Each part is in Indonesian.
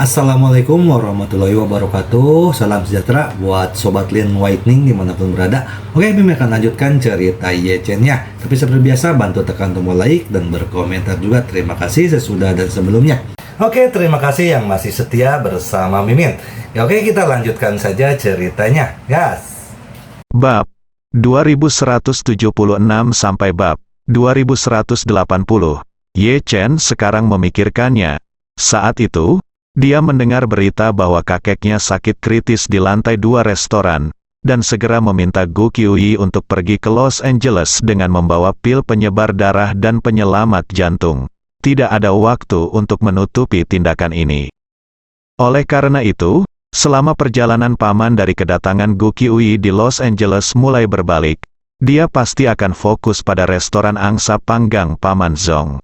Assalamualaikum warahmatullahi wabarakatuh. Salam sejahtera buat Sobat Lin Whitening dimanapun berada. Oke, Bim akan lanjutkan cerita Yechen-nya. Tapi seperti biasa, bantu tekan tombol like dan berkomentar juga. Terima kasih sesudah dan sebelumnya. Oke, terima kasih yang masih setia bersama Mimin. Ya, oke, kita lanjutkan saja ceritanya. Gas. Bab 2176 sampai bab 2180. Ye Chen sekarang memikirkannya. Saat itu, dia mendengar berita bahwa kakeknya sakit kritis di lantai 2 restoran, dan segera meminta Gu Qiuyi untuk pergi ke Los Angeles dengan membawa pil penyebar darah dan penyelamat jantung. Tidak ada waktu untuk menutupi tindakan ini. Oleh karena itu, selama perjalanan paman dari kedatangan Gu Qiuyi di Los Angeles mulai berbalik, dia pasti akan fokus pada restoran angsa panggang paman Zong.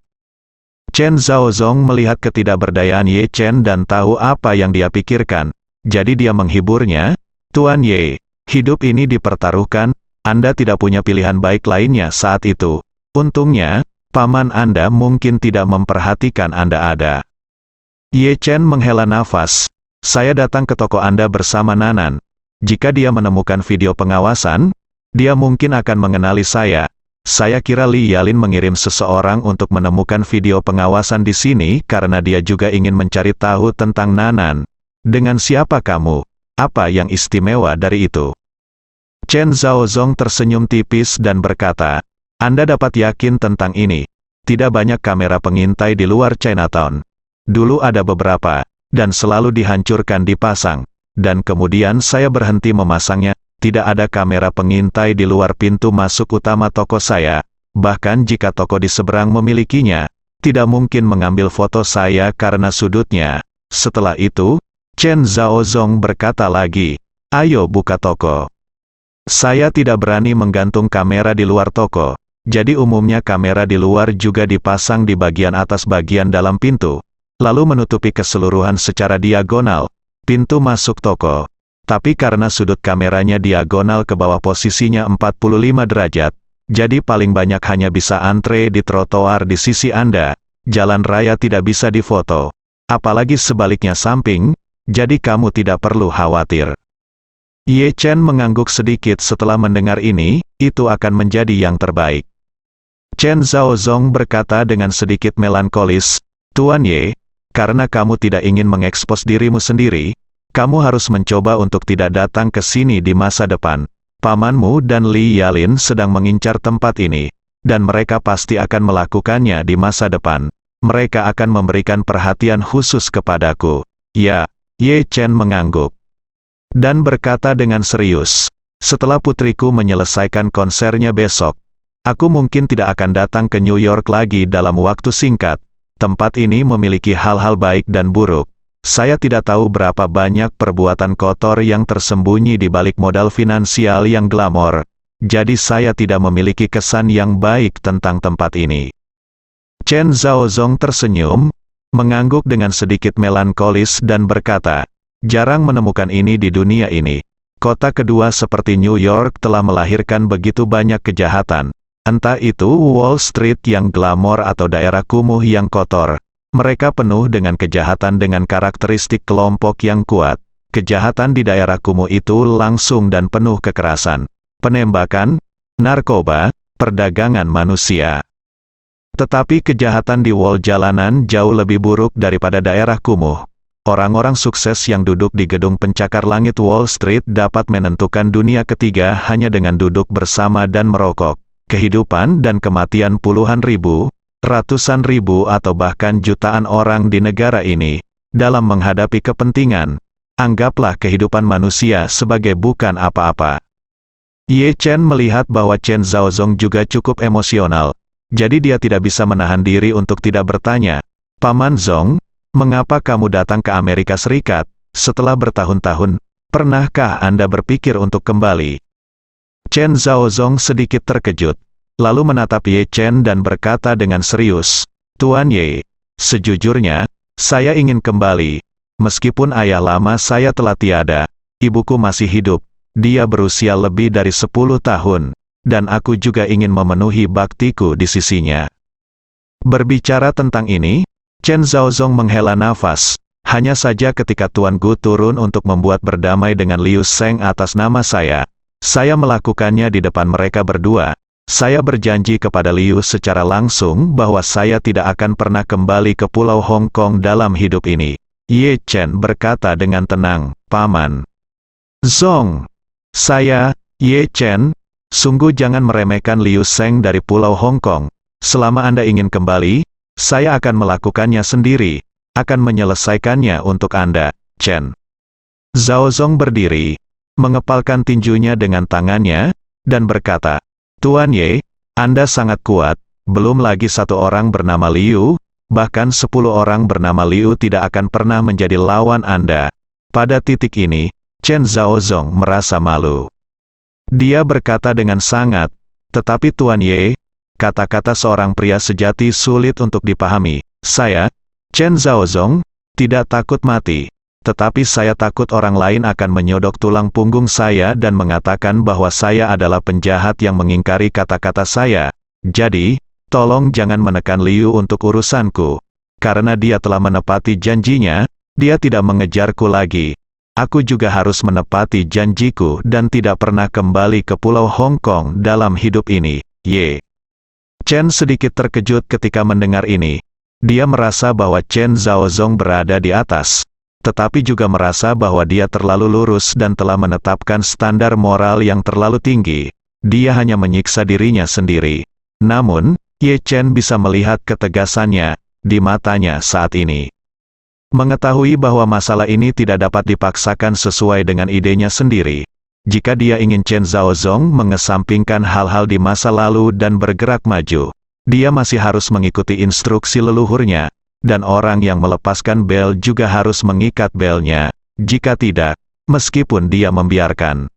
Chen Zhaozong melihat ketidakberdayaan Ye Chen dan tahu apa yang dia pikirkan. Jadi dia menghiburnya, "Tuan Ye, hidup ini dipertaruhkan, Anda tidak punya pilihan baik lainnya saat itu. Untungnya, paman Anda mungkin tidak memperhatikan Anda ada." Ye Chen menghela nafas, "Saya datang ke toko Anda bersama Nanan. Jika dia menemukan video pengawasan, dia mungkin akan mengenali saya. Saya kira Li Yalin mengirim seseorang untuk menemukan video pengawasan di sini karena dia juga ingin mencari tahu tentang Nanan. Dengan siapa kamu? Apa yang istimewa dari itu?" Chen Zhaozong tersenyum tipis dan berkata, "Anda dapat yakin tentang ini. Tidak banyak kamera pengintai di luar Chinatown. Dulu ada beberapa, dan selalu dihancurkan dipasang. Dan kemudian saya berhenti memasangnya. Tidak ada kamera pengintai di luar pintu masuk utama toko saya. Bahkan jika toko di seberang memilikinya, tidak mungkin mengambil foto saya karena sudutnya." Setelah itu, Chen Zhaozong berkata lagi, "Ayo buka toko." "Saya tidak berani menggantung kamera di luar toko. Jadi umumnya kamera di luar juga dipasang di bagian atas bagian dalam pintu, lalu menutupi keseluruhan secara diagonal pintu masuk toko. Tapi karena sudut kameranya diagonal ke bawah posisinya 45 derajat, jadi paling banyak hanya bisa antre di trotoar di sisi Anda. Jalan raya tidak bisa difoto. Apalagi sebaliknya samping, jadi kamu tidak perlu khawatir." Ye Chen mengangguk sedikit setelah mendengar ini, "Itu akan menjadi yang terbaik." Chen Zhaozong berkata dengan sedikit melankolis, "Tuan Ye, karena kamu tidak ingin mengekspos dirimu sendiri, kamu harus mencoba untuk tidak datang ke sini di masa depan. Pamanmu dan Li Yalin sedang mengincar tempat ini, dan mereka pasti akan melakukannya di masa depan. Mereka akan memberikan perhatian khusus kepadaku." "Ya." Ye Chen mengangguk dan berkata dengan serius, "Setelah putriku menyelesaikan konsernya besok, aku mungkin tidak akan datang ke New York lagi dalam waktu singkat. Tempat ini memiliki hal-hal baik dan buruk. Saya tidak tahu berapa banyak perbuatan kotor yang tersembunyi di balik modal finansial yang glamor. Jadi saya tidak memiliki kesan yang baik tentang tempat ini." Chen Zhaozong tersenyum, mengangguk dengan sedikit melankolis dan berkata, "Jarang menemukan ini di dunia ini. Kota kedua seperti New York telah melahirkan begitu banyak kejahatan. Entah itu Wall Street yang glamor atau daerah kumuh yang kotor. Mereka penuh dengan kejahatan dengan karakteristik kelompok yang kuat. Kejahatan di daerah kumuh itu langsung dan penuh kekerasan. Penembakan, narkoba, perdagangan manusia. Tetapi kejahatan di wall jalanan jauh lebih buruk daripada daerah kumuh. Orang-orang sukses yang duduk di gedung pencakar langit Wall Street dapat menentukan dunia ketiga hanya dengan duduk bersama dan merokok. Kehidupan dan kematian puluhan ribu, ratusan ribu atau bahkan jutaan orang di negara ini, dalam menghadapi kepentingan, anggaplah kehidupan manusia sebagai bukan apa-apa." Ye Chen melihat bahwa Chen Zhaozong juga cukup emosional, jadi dia tidak bisa menahan diri untuk tidak bertanya, "Paman Zong, mengapa kamu datang ke Amerika Serikat, setelah bertahun-tahun? Pernahkah Anda berpikir untuk kembali?" Chen Zhaozong sedikit terkejut, lalu menatap Ye Chen dan berkata dengan serius, "Tuan Ye, sejujurnya, saya ingin kembali. Meskipun ayah lama saya telah tiada, ibuku masih hidup. Dia berusia lebih dari 10 tahun, dan aku juga ingin memenuhi baktiku di sisinya." Berbicara tentang ini, Chen Zhaozong menghela nafas, Hanya saja ketika Tuan Gu turun untuk membuat berdamai dengan Liu Sheng atas nama saya melakukannya di depan mereka berdua. Saya berjanji kepada Liu secara langsung bahwa saya tidak akan pernah kembali ke Pulau Hong Kong dalam hidup ini. Ye Chen berkata dengan tenang, Paman Zong. Saya, Ye Chen, sungguh jangan meremehkan Liu Sheng dari Pulau Hong Kong. Selama Anda ingin kembali, saya akan melakukannya sendiri, akan menyelesaikannya untuk Anda, Chen. Zhao Zong berdiri, mengepalkan tinjunya dengan tangannya, dan berkata, Tuan Ye, Anda sangat kuat, belum lagi satu orang bernama Liu, bahkan 10 orang bernama Liu tidak akan pernah menjadi lawan Anda. Pada titik ini, Chen Zhaozong merasa malu. Dia berkata dengan sangat, tetapi Tuan Ye, kata-kata seorang pria sejati sulit untuk dipahami. Saya, Chen Zhaozong, tidak takut mati. Tetapi saya takut orang lain akan menyodok tulang punggung saya dan mengatakan bahwa saya adalah penjahat yang mengingkari kata-kata saya. Jadi, tolong jangan menekan Liu untuk urusanku. Karena dia telah menepati janjinya, dia tidak mengejarku lagi. Aku juga harus menepati janjiku dan tidak pernah kembali ke Pulau Hong Kong dalam hidup ini. Ye Chen sedikit terkejut ketika mendengar ini. Dia merasa bahwa Chen Zhaozong berada di atas, tetapi juga merasa bahwa dia terlalu lurus dan telah menetapkan standar moral yang terlalu tinggi. Dia hanya menyiksa dirinya sendiri. Namun, Ye Chen bisa melihat ketegasannya di matanya saat ini. Mengetahui bahwa masalah ini tidak dapat dipaksakan sesuai dengan idenya sendiri. Jika dia ingin Chen Zhaozong mengesampingkan hal-hal di masa lalu dan bergerak maju, dia masih harus mengikuti instruksi leluhurnya. Dan orang yang melepaskan bel juga harus mengikat belnya. Jika tidak, meskipun dia membiarkan.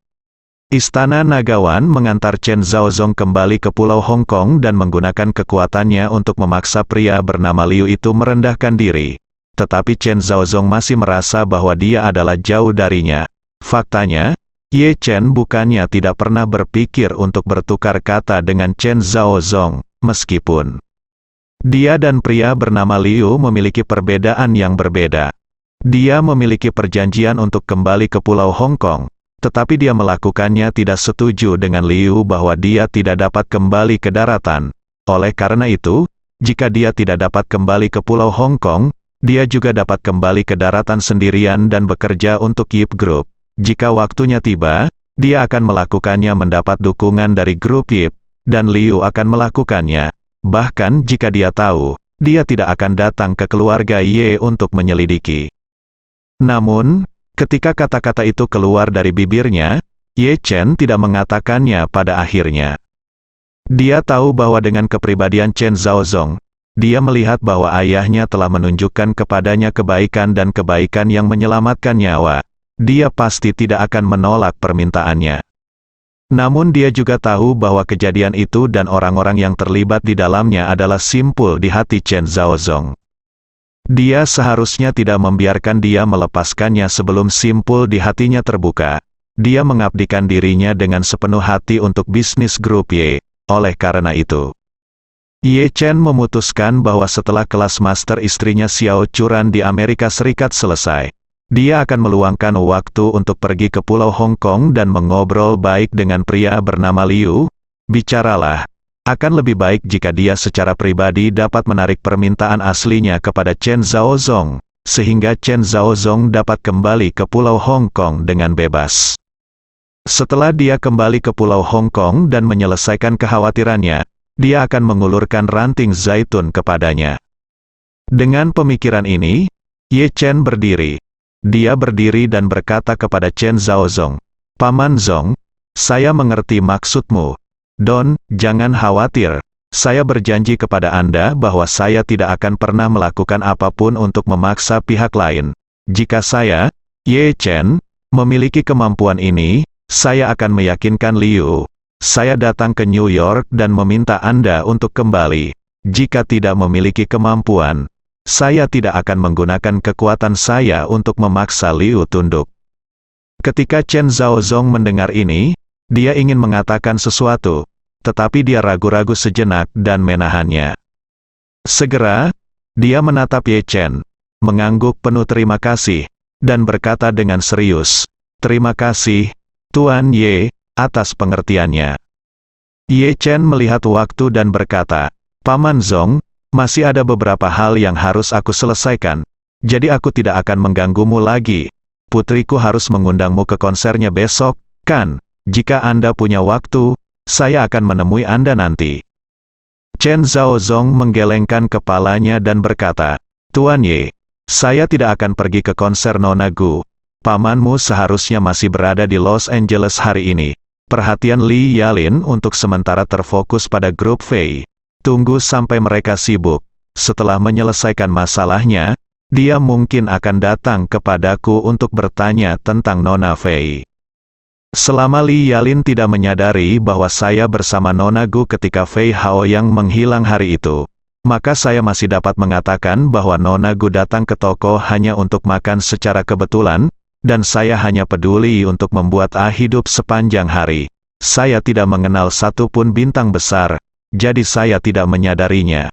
Istana Nagawan mengantar Chen Zhaozong kembali ke Pulau Hong Kong dan menggunakan kekuatannya untuk memaksa pria bernama Liu itu merendahkan diri. Tetapi Chen Zhaozong masih merasa bahwa dia adalah jauh darinya. Faktanya, Ye Chen bukannya tidak pernah berpikir untuk bertukar kata dengan Chen Zhaozong, meskipun dia dan pria bernama Liu memiliki perbedaan yang berbeda. Dia memiliki perjanjian untuk kembali ke Pulau Hong Kong, tetapi dia melakukannya tidak setuju dengan Liu bahwa dia tidak dapat kembali ke daratan. Oleh karena itu, jika dia tidak dapat kembali ke Pulau Hong Kong, dia juga dapat kembali ke daratan sendirian dan bekerja untuk Yip Group. Jika waktunya tiba, dia akan melakukannya mendapat dukungan dari grup Yip, dan Liu akan melakukannya. Bahkan jika dia tahu, dia tidak akan datang ke keluarga Ye untuk menyelidiki. Namun, ketika kata-kata itu keluar dari bibirnya, Ye Chen tidak mengatakannya pada akhirnya. Dia tahu bahwa dengan kepribadian Chen Zhaozong, dia melihat bahwa ayahnya telah menunjukkan kepadanya kebaikan dan kebaikan yang menyelamatkan nyawa. Dia pasti tidak akan menolak permintaannya. Namun dia juga tahu bahwa kejadian itu dan orang-orang yang terlibat di dalamnya adalah simpul di hati Chen Zhaozong. Dia seharusnya tidak membiarkan dia melepaskannya sebelum simpul di hatinya terbuka. Dia mengabdikan dirinya dengan sepenuh hati untuk bisnis grup Ye. Oleh karena itu, Ye Chen memutuskan bahwa setelah kelas master istrinya Xiao Churan di Amerika Serikat selesai, dia akan meluangkan waktu untuk pergi ke Pulau Hong Kong dan mengobrol baik dengan pria bernama Liu. Bicaralah. Akan lebih baik jika dia secara pribadi dapat menarik permintaan aslinya kepada Chen Zhaozong, sehingga Chen Zhaozong dapat kembali ke Pulau Hong Kong dengan bebas. Setelah dia kembali ke Pulau Hong Kong dan menyelesaikan kekhawatirannya, dia akan mengulurkan ranting zaitun kepadanya. Dengan pemikiran ini, Ye Chen berdiri. Dia berdiri dan berkata kepada Chen Zhaozong, Paman Zong, saya mengerti maksudmu. Don, jangan khawatir. Saya berjanji kepada Anda bahwa saya tidak akan pernah melakukan apapun untuk memaksa pihak lain. Jika saya, Ye Chen, memiliki kemampuan ini, saya akan meyakinkan Liu. Saya datang ke New York dan meminta Anda untuk kembali. Jika tidak memiliki kemampuan, saya tidak akan menggunakan kekuatan saya untuk memaksa Liu tunduk. Ketika Chen Zhaozong mendengar ini, dia ingin mengatakan sesuatu, tetapi dia ragu-ragu sejenak dan menahannya. Segera, dia menatap Ye Chen. mengangguk penuh terima kasih, dan berkata dengan serius, "Terima kasih, Tuan Ye, atas pengertiannya." Ye Chen melihat waktu dan berkata, "Paman Zong, masih ada beberapa hal yang harus aku selesaikan, jadi aku tidak akan mengganggumu lagi. Putriku harus mengundangmu ke konsernya besok, kan? Jika Anda punya waktu, saya akan menemui Anda nanti." Chen Zhaozong menggelengkan kepalanya dan berkata, "Tuan Ye, saya tidak akan pergi ke konser Nona Gu. Pamanmu seharusnya masih berada di Los Angeles hari ini. Perhatian Li Yalin untuk sementara terfokus pada grup Fei. Tunggu sampai mereka sibuk. Setelah menyelesaikan masalahnya, dia mungkin akan datang kepadaku untuk bertanya tentang Nona Fei." Selama Li Yalin tidak menyadari bahwa saya bersama Nona Gu ketika Fei Hao yang menghilang hari itu, maka saya masih dapat mengatakan bahwa Nona Gu datang ke toko hanya untuk makan secara kebetulan, dan saya hanya peduli untuk membuat hidup sepanjang hari. Saya tidak mengenal satupun bintang besar, jadi saya tidak menyadarinya.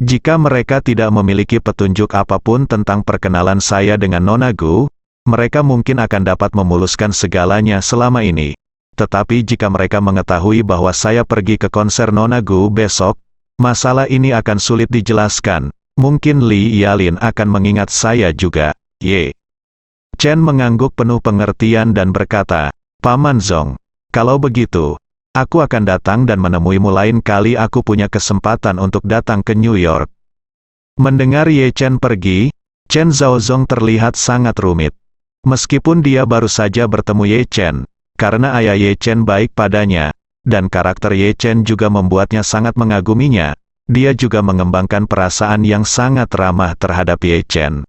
Jika mereka tidak memiliki petunjuk apapun tentang perkenalan saya dengan Nona Gu, mereka mungkin akan dapat memuluskan segalanya selama ini. Tetapi jika mereka mengetahui bahwa saya pergi ke konser Nona Gu besok, masalah ini akan sulit dijelaskan. Mungkin Li Yalin akan mengingat saya juga. Ye Chen mengangguk penuh pengertian dan berkata, "Paman Zong, kalau begitu, aku akan datang dan menemuimu lain kali aku punya kesempatan untuk datang ke New York." Mendengar Ye Chen pergi, Chen Zhaozong terlihat sangat rumit. Meskipun dia baru saja bertemu Ye Chen, karena ayah Ye Chen baik padanya, dan karakter Ye Chen juga membuatnya sangat mengaguminya, dia juga mengembangkan perasaan yang sangat ramah terhadap Ye Chen.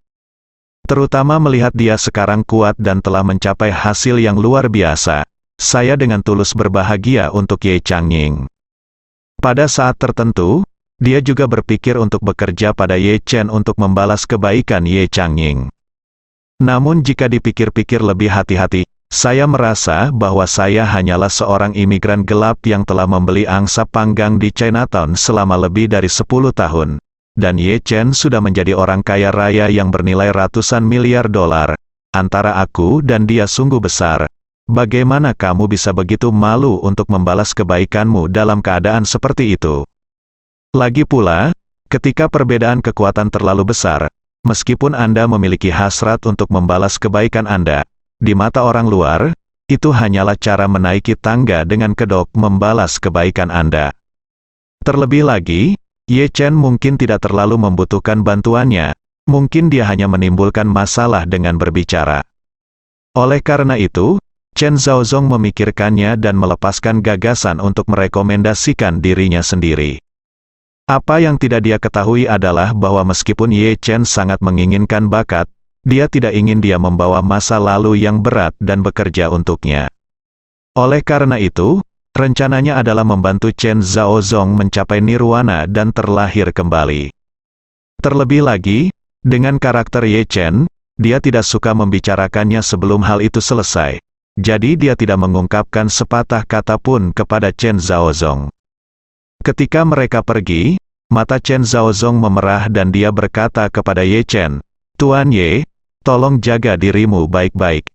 Terutama melihat dia sekarang kuat dan telah mencapai hasil yang luar biasa, saya dengan tulus berbahagia untuk Ye Changying. Pada saat tertentu, dia juga berpikir untuk bekerja pada Ye Chen untuk membalas kebaikan Ye Changying. Namun jika dipikir-pikir lebih hati-hati, saya merasa bahwa saya hanyalah seorang imigran gelap yang telah membeli angsa panggang di Chinatown selama lebih dari 10 tahun. Dan Ye Chen sudah menjadi orang kaya raya yang bernilai ratusan miliar dolar. Antara aku dan dia sungguh besar. Bagaimana kamu bisa begitu malu untuk membalas kebaikanmu dalam keadaan seperti itu? Lagi pula, ketika perbedaan kekuatan terlalu besar, meskipun Anda memiliki hasrat untuk membalas kebaikan Anda, di mata orang luar, itu hanyalah cara menaiki tangga dengan kedok membalas kebaikan Anda. Terlebih lagi, Ye Chen mungkin tidak terlalu membutuhkan bantuannya, mungkin dia hanya menimbulkan masalah dengan berbicara. Oleh karena itu, Chen Zhaozong memikirkannya dan melepaskan gagasan untuk merekomendasikan dirinya sendiri. Apa yang tidak dia ketahui adalah bahwa meskipun Ye Chen sangat menginginkan bakat, dia tidak ingin dia membawa masa lalu yang berat dan bekerja untuknya. Oleh karena itu, rencananya adalah membantu Chen Zhaozong mencapai nirwana dan terlahir kembali. Terlebih lagi, dengan karakter Ye Chen, dia tidak suka membicarakannya sebelum hal itu selesai. Jadi dia tidak mengungkapkan sepatah kata pun kepada Chen Zhaozong. Ketika mereka pergi, mata Chen Zhaozong memerah dan dia berkata kepada Ye Chen, "Tuan Ye, tolong jaga dirimu baik-baik."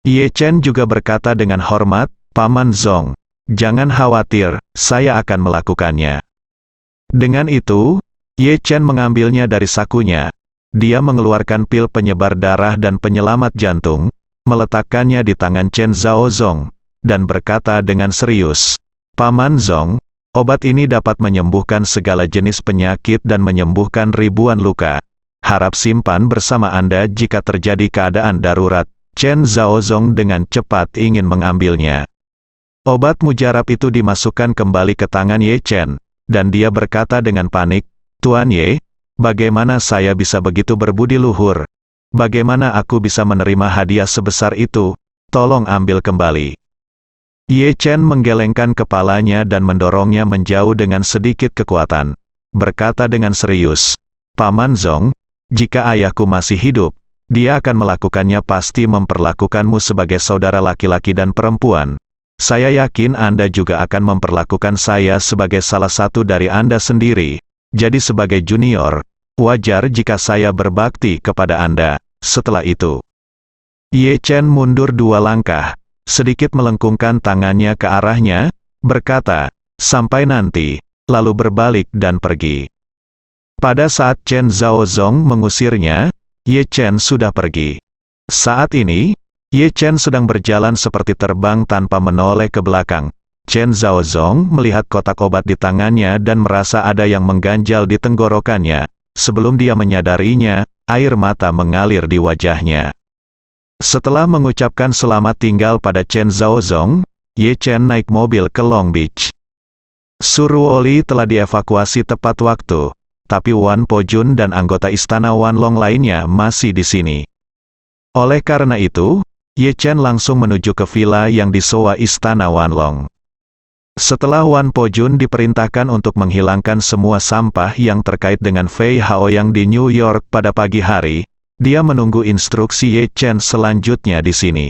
Ye Chen juga berkata dengan hormat, "Paman Zong, jangan khawatir, saya akan melakukannya." Dengan itu, Ye Chen mengambilnya dari sakunya. Dia mengeluarkan pil penyebar darah dan penyelamat jantung, meletakkannya di tangan Chen Zhaozong, dan berkata dengan serius, "Paman Zong, obat ini dapat menyembuhkan segala jenis penyakit dan menyembuhkan ribuan luka. Harap simpan bersama Anda jika terjadi keadaan darurat." Chen Zhaozong dengan cepat ingin mengambilnya. Obat mujarab itu dimasukkan kembali ke tangan Ye Chen, dan dia berkata dengan panik, "Tuan Ye, bagaimana saya bisa begitu berbudi luhur? Bagaimana aku bisa menerima hadiah sebesar itu? Tolong ambil kembali." Ye Chen menggelengkan kepalanya dan mendorongnya menjauh dengan sedikit kekuatan. Berkata dengan serius, "Paman Zong, jika ayahku masih hidup, dia akan melakukannya, pasti memperlakukanmu sebagai saudara laki-laki dan perempuan. Saya yakin Anda juga akan memperlakukan saya sebagai salah satu dari Anda sendiri. Jadi sebagai junior, wajar jika saya berbakti kepada Anda. Setelah itu, Ye Chen mundur 2 langkah, sedikit melengkungkan tangannya ke arahnya, berkata, "Sampai nanti," lalu berbalik dan pergi. Pada saat Chen Zhaozong mengusirnya, Ye Chen sudah pergi. Saat ini, Ye Chen sedang berjalan seperti terbang tanpa menoleh ke belakang. Chen Zhaozong melihat kotak obat di tangannya dan merasa ada yang mengganjal di tenggorokannya. Sebelum dia menyadarinya, air mata mengalir di wajahnya. Setelah mengucapkan selamat tinggal pada Chen Zhaozong, Ye Chen naik mobil ke Long Beach. Suruoli telah dievakuasi tepat waktu, tapi Wan Po-jun dan anggota istana Wanlong lainnya masih di sini. Oleh karena itu, Ye Chen langsung menuju ke villa yang disewa istana Wanlong. Setelah Wan Po-jun diperintahkan untuk menghilangkan semua sampah yang terkait dengan Fei Haoyang di New York pada pagi hari, dia menunggu instruksi Ye Chen selanjutnya di sini.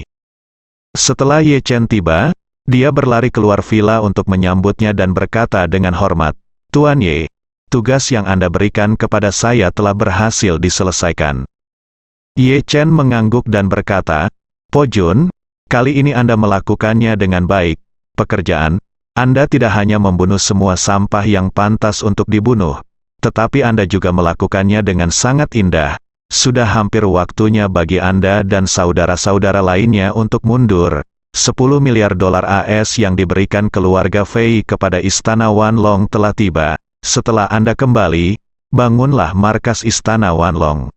Setelah Ye Chen tiba, dia berlari keluar villa untuk menyambutnya dan berkata dengan hormat, "Tuan Ye, tugas yang Anda berikan kepada saya telah berhasil diselesaikan." Ye Chen mengangguk dan berkata, "Po-jun, kali ini Anda melakukannya dengan baik. Pekerjaan Anda tidak hanya membunuh semua sampah yang pantas untuk dibunuh, tetapi Anda juga melakukannya dengan sangat indah. Sudah hampir waktunya bagi Anda dan saudara-saudara lainnya untuk mundur. 10 miliar dolar AS yang diberikan keluarga Fei kepada istana Wanlong telah tiba. Setelah Anda kembali, bangunlah markas istana Wanlong."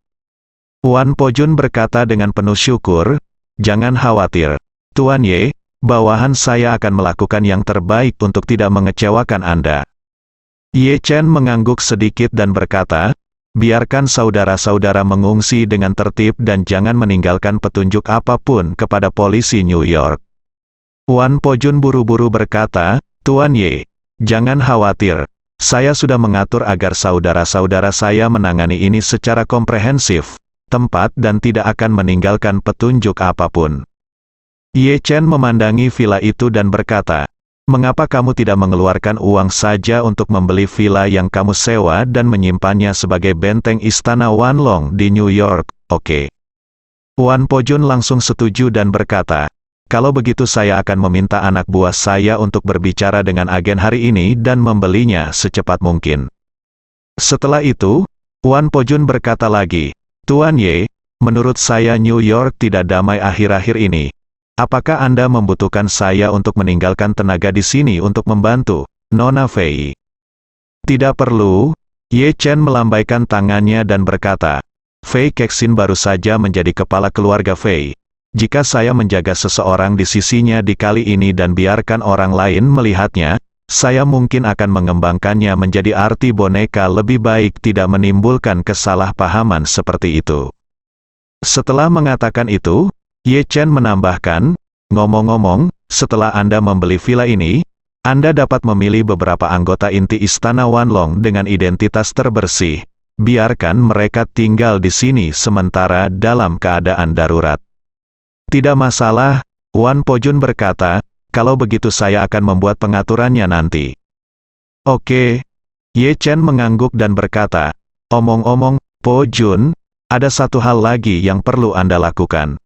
Wan Po-jun berkata dengan penuh syukur, "Jangan khawatir, Tuan Ye, bawahan saya akan melakukan yang terbaik untuk tidak mengecewakan Anda." Ye Chen mengangguk sedikit dan berkata, "Biarkan saudara-saudara mengungsi dengan tertib dan jangan meninggalkan petunjuk apapun kepada polisi New York." Wan Po-jun buru-buru berkata, "Tuan Ye, jangan khawatir. Saya sudah mengatur agar saudara-saudara saya menangani ini secara komprehensif, tempat dan tidak akan meninggalkan petunjuk apapun." Ye Chen memandangi villa itu dan berkata, "Mengapa kamu tidak mengeluarkan uang saja untuk membeli villa yang kamu sewa dan menyimpannya sebagai benteng istana Wanlong di New York?" "Oke." Wan Po-jun langsung setuju dan berkata, "Kalau begitu saya akan meminta anak buah saya untuk berbicara dengan agen hari ini dan membelinya secepat mungkin." Setelah itu, Wan Po-jun berkata lagi, "Tuan Ye, menurut saya New York tidak damai akhir-akhir ini. Apakah Anda membutuhkan saya untuk meninggalkan tenaga di sini untuk membantu Nona Fei?" "Tidak perlu." Ye Chen melambaikan tangannya dan berkata, "Fei Kexin baru saja menjadi kepala keluarga Fei. Jika saya menjaga seseorang di sisinya di kali ini dan biarkan orang lain melihatnya, saya mungkin akan mengembangkannya menjadi arti boneka lebih baik tidak menimbulkan kesalahpahaman seperti itu." Setelah mengatakan itu, Ye Chen menambahkan, "Ngomong-ngomong, setelah Anda membeli villa ini, Anda dapat memilih beberapa anggota inti istana Wanlong dengan identitas terbersih. Biarkan mereka tinggal di sini sementara dalam keadaan darurat." "Tidak masalah," Wan Po-jun berkata, "kalau begitu saya akan membuat pengaturannya nanti." "Oke." Ye Chen mengangguk dan berkata, "Omong-omong, Po-jun, ada satu hal lagi yang perlu Anda lakukan."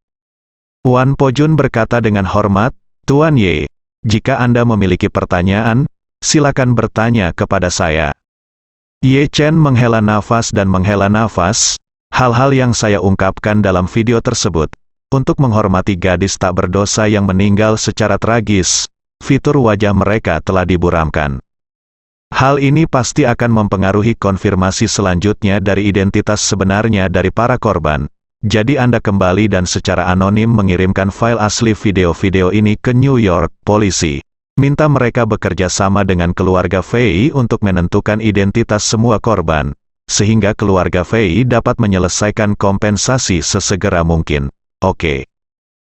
Wan Po-jun berkata dengan hormat, "Tuan Ye, jika Anda memiliki pertanyaan, silakan bertanya kepada saya." Ye Chen menghela nafas dan menghela nafas, "Hal-hal yang saya ungkapkan dalam video tersebut, untuk menghormati gadis tak berdosa yang meninggal secara tragis, fitur wajah mereka telah diburamkan. Hal ini pasti akan mempengaruhi konfirmasi selanjutnya dari identitas sebenarnya dari para korban. Jadi Anda kembali dan secara anonim mengirimkan file asli video-video ini ke New York polisi. Minta mereka bekerja sama dengan keluarga Fei untuk menentukan identitas semua korban, sehingga keluarga Fei dapat menyelesaikan kompensasi sesegera mungkin." "Oke."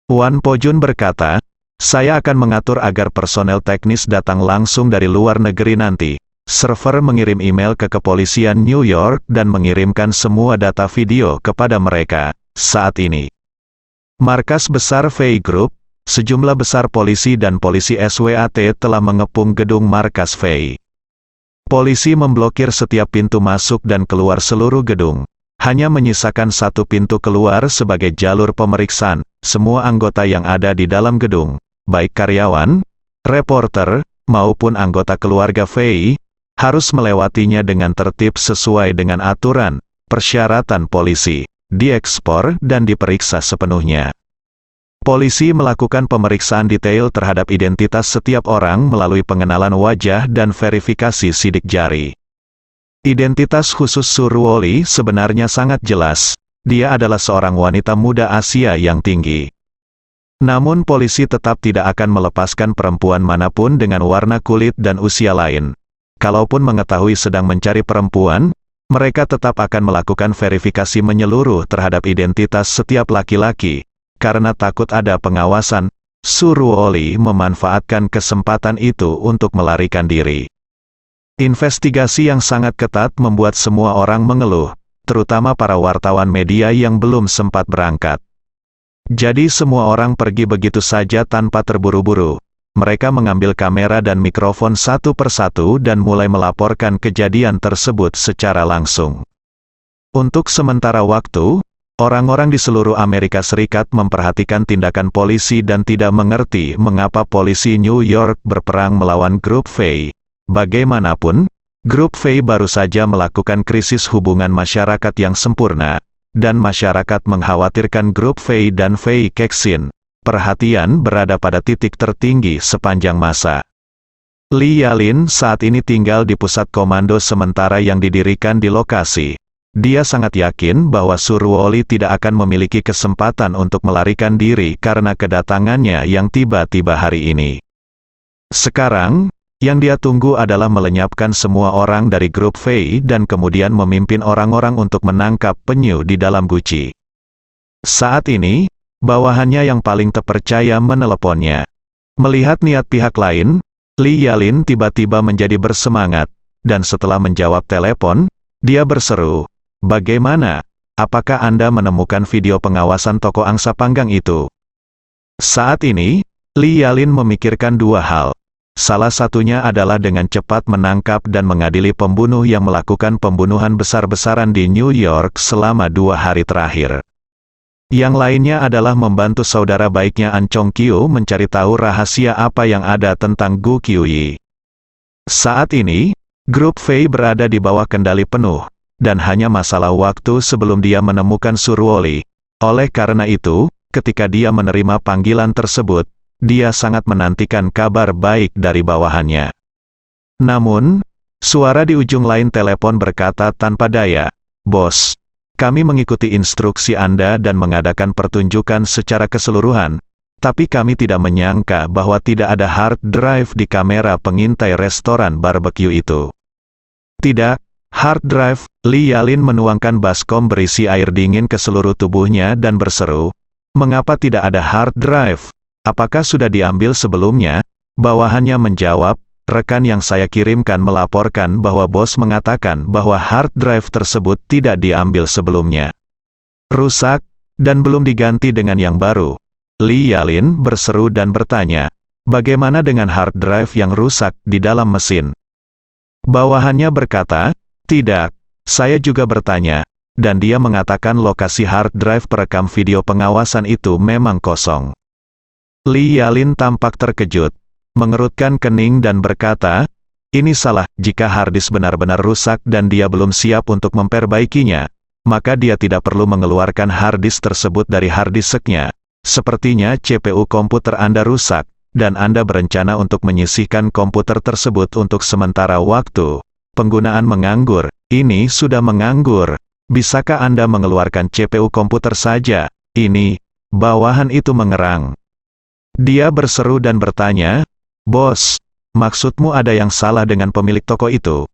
Wan Po-jun berkata, "Saya akan mengatur agar personel teknis datang langsung dari luar negeri nanti. Server mengirim email ke kepolisian New York dan mengirimkan semua data video kepada mereka. Saat ini, markas besar Fei Group, sejumlah besar polisi dan polisi SWAT telah mengepung gedung markas Fei. Polisi memblokir setiap pintu masuk dan keluar seluruh gedung. Hanya menyisakan satu pintu keluar sebagai jalur pemeriksaan. Semua anggota yang ada di dalam gedung, baik karyawan, reporter, maupun anggota keluarga Fei, harus melewatinya dengan tertib sesuai dengan aturan, persyaratan polisi, diekspor dan diperiksa sepenuhnya. Polisi melakukan pemeriksaan detail terhadap identitas setiap orang melalui pengenalan wajah dan verifikasi sidik jari. Identitas khusus Suruoli sebenarnya sangat jelas. Dia adalah seorang wanita muda Asia yang tinggi. Namun polisi tetap tidak akan melepaskan perempuan manapun dengan warna kulit dan usia lain. Kalaupun mengetahui sedang mencari perempuan, mereka tetap akan melakukan verifikasi menyeluruh terhadap identitas setiap laki-laki. Karena takut ada pengawasan, Suruoli memanfaatkan kesempatan itu untuk melarikan diri. Investigasi yang sangat ketat membuat semua orang mengeluh, terutama para wartawan media yang belum sempat berangkat. Jadi semua orang pergi begitu saja tanpa terburu-buru. Mereka mengambil kamera dan mikrofon satu persatu dan mulai melaporkan kejadian tersebut secara langsung. Untuk sementara waktu, orang-orang di seluruh Amerika Serikat memperhatikan tindakan polisi dan tidak mengerti mengapa polisi New York berperang melawan grup Fei. Bagaimanapun, grup Fei baru saja melakukan krisis hubungan masyarakat yang sempurna, dan masyarakat mengkhawatirkan grup Fei dan Fei Kexin. Perhatian berada pada titik tertinggi sepanjang masa. Li Yalin saat ini tinggal di pusat komando sementara yang didirikan di lokasi. Dia sangat yakin bahwa Suruoli tidak akan memiliki kesempatan untuk melarikan diri karena kedatangannya yang tiba-tiba hari ini. Sekarang, yang dia tunggu adalah melenyapkan semua orang dari grup Fei dan kemudian memimpin orang-orang untuk menangkap penyu di dalam guci. Saat ini, bawahannya yang paling terpercaya meneleponnya. Melihat niat pihak lain, Li Yalin tiba-tiba menjadi bersemangat, dan setelah menjawab telepon, dia berseru, "Bagaimana? Apakah Anda menemukan video pengawasan toko angsa panggang itu?" Saat ini, Li Yalin memikirkan dua hal. Salah satunya adalah dengan cepat menangkap dan mengadili pembunuh yang melakukan pembunuhan besar-besaran di New York selama 2 hari terakhir. Yang lainnya adalah membantu saudara baiknya An Chong Kyu mencari tahu rahasia apa yang ada tentang Gu Qiuyi. Saat ini, grup Fei berada di bawah kendali penuh, dan hanya masalah waktu sebelum dia menemukan Suruoli. Oleh karena itu, ketika dia menerima panggilan tersebut, dia sangat menantikan kabar baik dari bawahannya. Namun, suara di ujung lain telepon berkata tanpa daya, "Bos, kami mengikuti instruksi Anda dan mengadakan pertunjukan secara keseluruhan, tapi kami tidak menyangka bahwa tidak ada hard drive di kamera pengintai restoran barbecue itu." "Tidak, hard drive." Li Yalin menuangkan baskom berisi air dingin ke seluruh tubuhnya dan berseru, "Mengapa tidak ada hard drive? Apakah sudah diambil sebelumnya?" Bawahannya menjawab, "Rekan yang saya kirimkan melaporkan bahwa bos mengatakan bahwa hard drive tersebut tidak diambil sebelumnya. Rusak, dan belum diganti dengan yang baru." Li Yalin berseru dan bertanya, "Bagaimana dengan hard drive yang rusak di dalam mesin?" Bawahannya berkata, "Tidak, saya juga bertanya." Dan dia mengatakan lokasi hard drive perekam video pengawasan itu memang kosong. Li Yalin tampak terkejut, mengerutkan kening dan berkata, "Ini salah. Jika harddisk benar-benar rusak dan dia belum siap untuk memperbaikinya, maka dia tidak perlu mengeluarkan harddisk tersebut dari harddisknya. Sepertinya CPU komputer Anda rusak, dan Anda berencana untuk menyisihkan komputer tersebut untuk sementara waktu. Penggunaan menganggur. Ini sudah menganggur. Bisakah Anda mengeluarkan CPU komputer saja?" "Ini." Bawahan itu mengerang. Dia berseru dan bertanya, "Bos, maksudmu ada yang salah dengan pemilik toko itu?"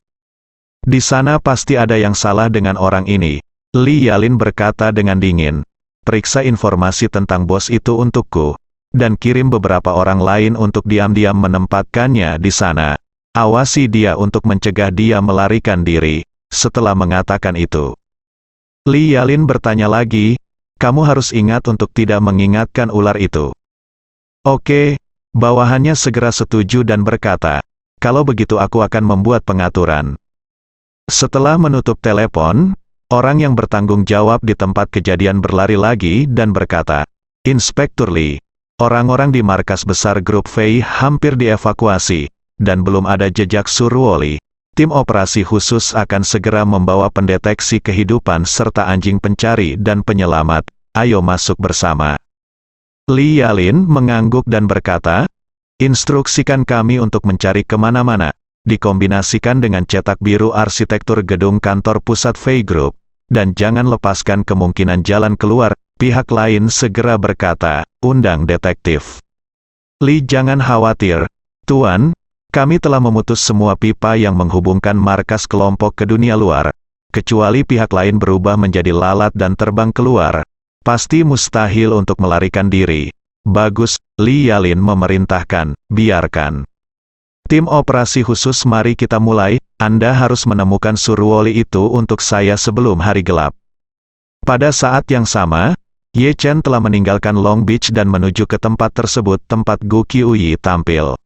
"Di sana pasti ada yang salah dengan orang ini," Li Yalin berkata dengan dingin. "Periksa informasi tentang bos itu untukku, dan kirim beberapa orang lain untuk diam-diam menempatkannya di sana. Awasi dia untuk mencegah dia melarikan diri." Setelah mengatakan itu, Li Yalin bertanya lagi, "Kamu harus ingat untuk tidak mengingatkan ular itu." "Oke." Bawahannya segera setuju dan berkata, Kalau begitu aku akan membuat pengaturan. Setelah menutup telepon, orang yang bertanggung jawab di tempat kejadian berlari lagi dan berkata, Inspektur Lee, orang-orang di markas besar grup Fei hampir dievakuasi, dan belum ada jejak Surwoli. Tim operasi khusus akan segera membawa pendeteksi kehidupan serta anjing pencari dan penyelamat. Ayo masuk bersama. Li Yalin mengangguk dan berkata, instruksikan kami untuk mencari kemana-mana, dikombinasikan dengan cetak biru arsitektur gedung kantor pusat Fei Group, dan jangan lepaskan kemungkinan jalan keluar. Pihak lain segera berkata, undang detektif. Li, jangan khawatir, Tuan. Kami telah memutus semua pipa yang menghubungkan markas kelompok ke dunia luar. Kecuali pihak lain berubah menjadi lalat dan terbang keluar. Pasti mustahil untuk melarikan diri. Bagus, Li Yalin memerintahkan, biarkan. Tim operasi khusus, mari kita mulai. Anda harus menemukan Surwoli itu untuk saya sebelum hari gelap. Pada saat yang sama, Ye Chen telah meninggalkan Long Beach dan menuju ke tempat tersebut, tempat Gu Qiuyi tampil.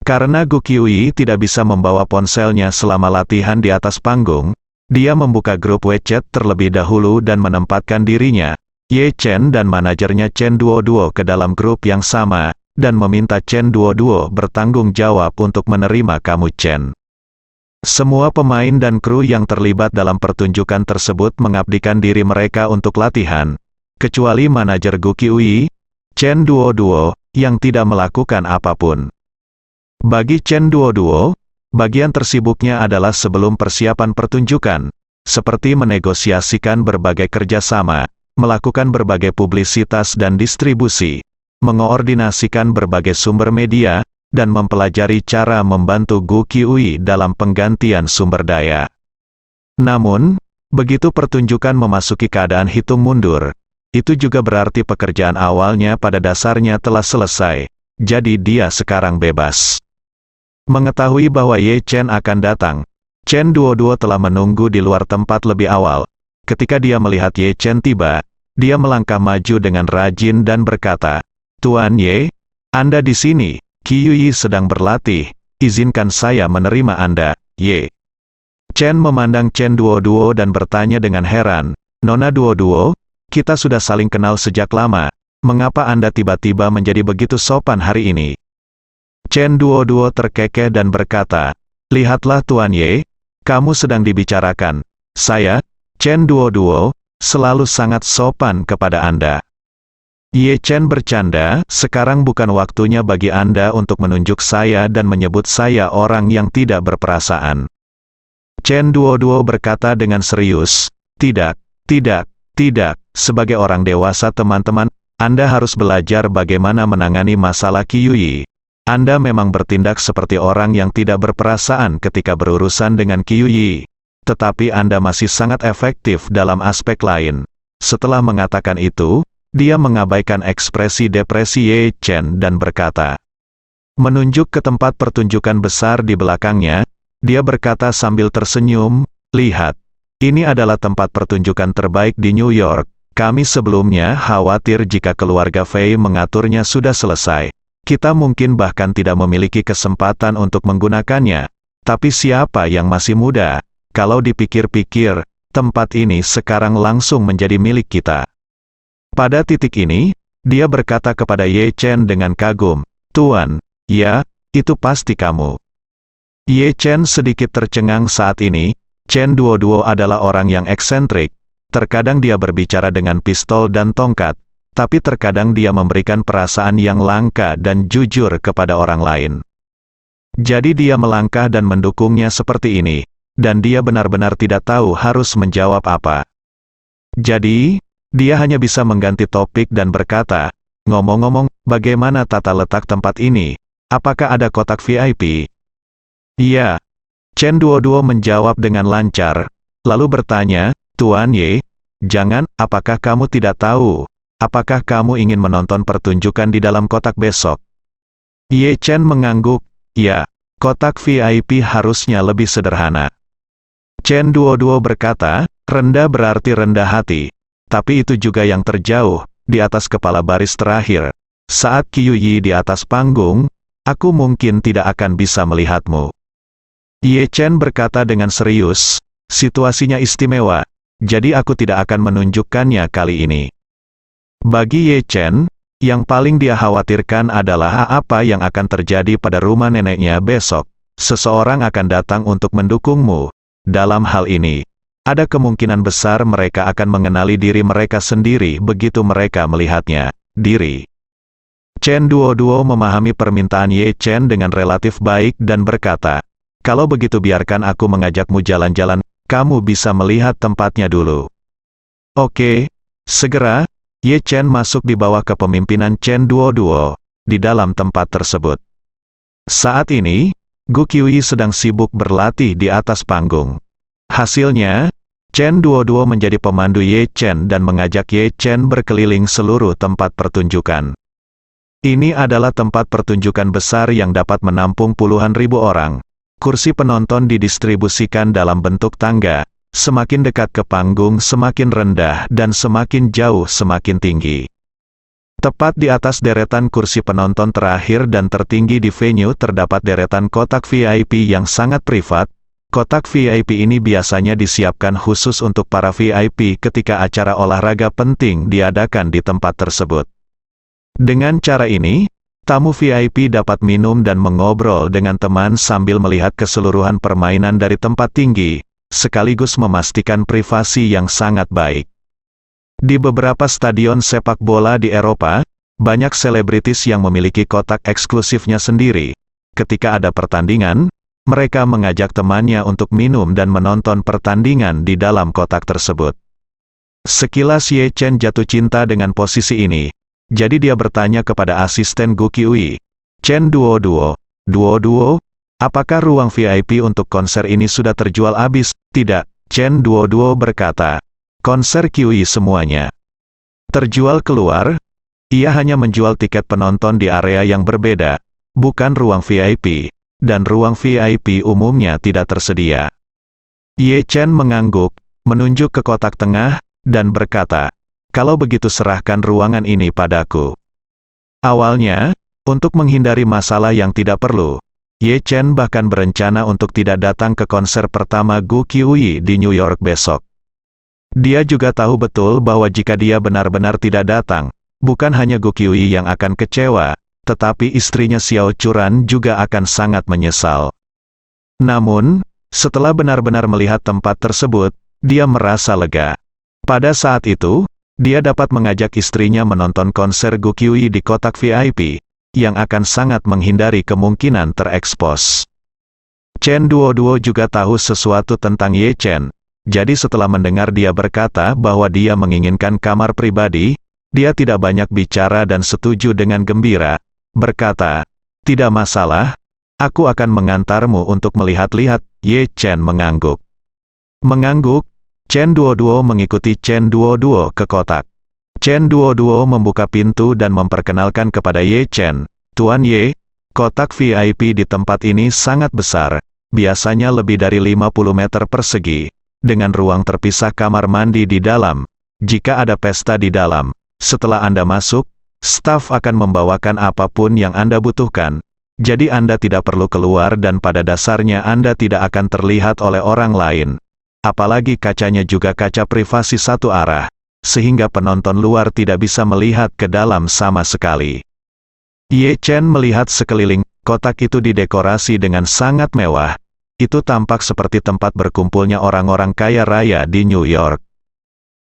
Karena Gu Qiuyi tidak bisa membawa ponselnya selama latihan di atas panggung, dia membuka grup WeChat terlebih dahulu dan menempatkan dirinya, Ye Chen dan manajernya Chen Duoduo ke dalam grup yang sama, dan meminta Chen Duoduo bertanggung jawab untuk menerima kamu Chen. Semua pemain dan kru yang terlibat dalam pertunjukan tersebut mengabdikan diri mereka untuk latihan, kecuali manajer Gu Qiuyi, Chen Duoduo, yang tidak melakukan apapun. Bagi Chen Duoduo, bagian tersibuknya adalah sebelum persiapan pertunjukan, seperti menegosiasikan berbagai kerjasama, melakukan berbagai publisitas dan distribusi, mengoordinasikan berbagai sumber media, dan mempelajari cara membantu Gu Qiuyi dalam penggantian sumber daya. Namun, begitu pertunjukan memasuki keadaan hitung mundur, itu juga berarti pekerjaan awalnya pada dasarnya telah selesai, jadi dia sekarang bebas. Mengetahui bahwa Ye Chen akan datang, Chen Duoduo telah menunggu di luar tempat lebih awal. Ketika dia melihat Ye Chen tiba, dia melangkah maju dengan rajin dan berkata, Tuan Ye, Anda di sini, Qiuyi sedang berlatih, izinkan saya menerima Anda, Ye. Chen memandang Chen Duoduo dan bertanya dengan heran, Nona Duoduo, kita sudah saling kenal sejak lama, mengapa Anda tiba-tiba menjadi begitu sopan hari ini? Chen Duoduo terkekeh dan berkata, lihatlah Tuan Ye, kamu sedang dibicarakan. Saya, Chen Duoduo, selalu sangat sopan kepada Anda. Ye Chen bercanda, sekarang bukan waktunya bagi Anda untuk menunjuk saya dan menyebut saya orang yang tidak berperasaan. Chen Duoduo berkata dengan serius, tidak, sebagai orang dewasa teman-teman, Anda harus belajar bagaimana menangani masalah Qiuyi. Anda memang bertindak seperti orang yang tidak berperasaan ketika berurusan dengan Qiuyi. Tetapi Anda masih sangat efektif dalam aspek lain. Setelah mengatakan itu, dia mengabaikan ekspresi depresi Ye Chen dan berkata, menunjuk ke tempat pertunjukan besar di belakangnya, dia berkata sambil tersenyum, lihat, ini adalah tempat pertunjukan terbaik di New York. Kami sebelumnya khawatir jika keluarga Fei mengaturnya sudah selesai. Kita mungkin bahkan tidak memiliki kesempatan untuk menggunakannya. Tapi siapa yang masih muda? Kalau dipikir-pikir, tempat ini sekarang langsung menjadi milik kita. Pada titik ini, dia berkata kepada Ye Chen dengan kagum, Tuan, ya, itu pasti kamu. Ye Chen sedikit tercengang saat ini. Chen Duoduo adalah orang yang eksentrik. Terkadang dia berbicara dengan pistol dan tongkat, tapi terkadang dia memberikan perasaan yang langka dan jujur kepada orang lain. Jadi dia melangkah dan mendukungnya seperti ini, dan dia benar-benar tidak tahu harus menjawab apa. Jadi, dia hanya bisa mengganti topik dan berkata, ngomong-ngomong, bagaimana tata letak tempat ini? Apakah ada kotak VIP? Iya. Chen Duoduo menjawab dengan lancar, lalu bertanya, Tuan Ye, jangan, apakah kamu tidak tahu? Apakah kamu ingin menonton pertunjukan di dalam kotak besok? Ye Chen mengangguk, ya, kotak VIP harusnya lebih sederhana. Chen Duoduo berkata, rendah berarti rendah hati. Tapi itu juga yang terjauh, di atas kepala baris terakhir. Saat Qiuyi di atas panggung, aku mungkin tidak akan bisa melihatmu. Ye Chen berkata dengan serius, situasinya istimewa, jadi aku tidak akan menunjukkannya kali ini. Bagi Ye Chen, yang paling dia khawatirkan adalah apa yang akan terjadi pada rumah neneknya besok. Seseorang akan datang untuk mendukungmu. Dalam hal ini, ada kemungkinan besar mereka akan mengenali diri mereka sendiri begitu mereka melihatnya. Diri. Chen Duoduo memahami permintaan Ye Chen dengan relatif baik dan berkata, kalau begitu biarkan aku mengajakmu jalan-jalan, kamu bisa melihat tempatnya dulu. Oke, segera, Ye Chen masuk di bawah kepemimpinan Chen Duoduo, di dalam tempat tersebut. Saat ini, Gu Qiuyi sedang sibuk berlatih di atas panggung. Hasilnya, Chen Duoduo menjadi pemandu Ye Chen dan mengajak Ye Chen berkeliling seluruh tempat pertunjukan. Ini adalah tempat pertunjukan besar yang dapat menampung puluhan ribu orang. Kursi penonton didistribusikan dalam bentuk tangga, semakin dekat ke panggung semakin rendah dan semakin jauh semakin tinggi. Tepat di atas deretan kursi penonton terakhir dan tertinggi di venue terdapat deretan kotak VIP yang sangat privat. Kotak VIP ini biasanya disiapkan khusus untuk para VIP ketika acara olahraga penting diadakan di tempat tersebut. Dengan cara ini, tamu VIP dapat minum dan mengobrol dengan teman sambil melihat keseluruhan permainan dari tempat tinggi, sekaligus memastikan privasi yang sangat baik. Di beberapa stadion sepak bola di Eropa, banyak selebritis yang memiliki kotak eksklusifnya sendiri. Ketika ada pertandingan, mereka mengajak temannya untuk minum dan menonton pertandingan di dalam kotak tersebut. Sekilas Ye Chen jatuh cinta dengan posisi ini, jadi dia bertanya kepada asisten Gu Qiuyi, Chen Duoduo, apakah ruang VIP untuk konser ini sudah terjual habis? Tidak, Chen Duoduo berkata. Konser Qiuyi semuanya terjual keluar. Ia hanya menjual tiket penonton di area yang berbeda, bukan ruang VIP, dan ruang VIP umumnya tidak tersedia. Ye Chen mengangguk, menunjuk ke kotak tengah, dan berkata, kalau begitu serahkan ruangan ini padaku. Awalnya, untuk menghindari masalah yang tidak perlu, Ye Chen bahkan berencana untuk tidak datang ke konser pertama Gu Qiuyi di New York besok. Dia juga tahu betul bahwa jika dia benar-benar tidak datang, bukan hanya Gu Qiuyi yang akan kecewa, tetapi istrinya Xiao Churan juga akan sangat menyesal. Namun, setelah benar-benar melihat tempat tersebut, dia merasa lega. Pada saat itu, dia dapat mengajak istrinya menonton konser Gu Qiuyi di kotak VIP, yang akan sangat menghindari kemungkinan terekspos. Chen Duoduo juga tahu sesuatu tentang Ye Chen. Jadi setelah mendengar dia berkata bahwa dia menginginkan kamar pribadi, dia tidak banyak bicara dan setuju dengan gembira, berkata, tidak masalah, aku akan mengantarmu untuk melihat-lihat. Ye Chen mengangguk. Mengangguk, Chen Duoduo mengikuti Chen Duoduo ke kotak. Chen Duoduo membuka pintu dan memperkenalkan kepada Ye Chen, Tuan Ye, kotak VIP di tempat ini sangat besar, biasanya lebih dari 50 meter persegi. Dengan ruang terpisah kamar mandi di dalam. Jika ada pesta di dalam, setelah Anda masuk, staf akan membawakan apapun yang Anda butuhkan. Jadi Anda tidak perlu keluar dan pada dasarnya Anda tidak akan terlihat oleh orang lain. Apalagi kacanya juga kaca privasi satu arah, sehingga penonton luar tidak bisa melihat ke dalam sama sekali. Ye Chen melihat sekeliling, kotak itu didekorasi dengan sangat mewah. Itu tampak seperti tempat berkumpulnya orang-orang kaya raya di New York.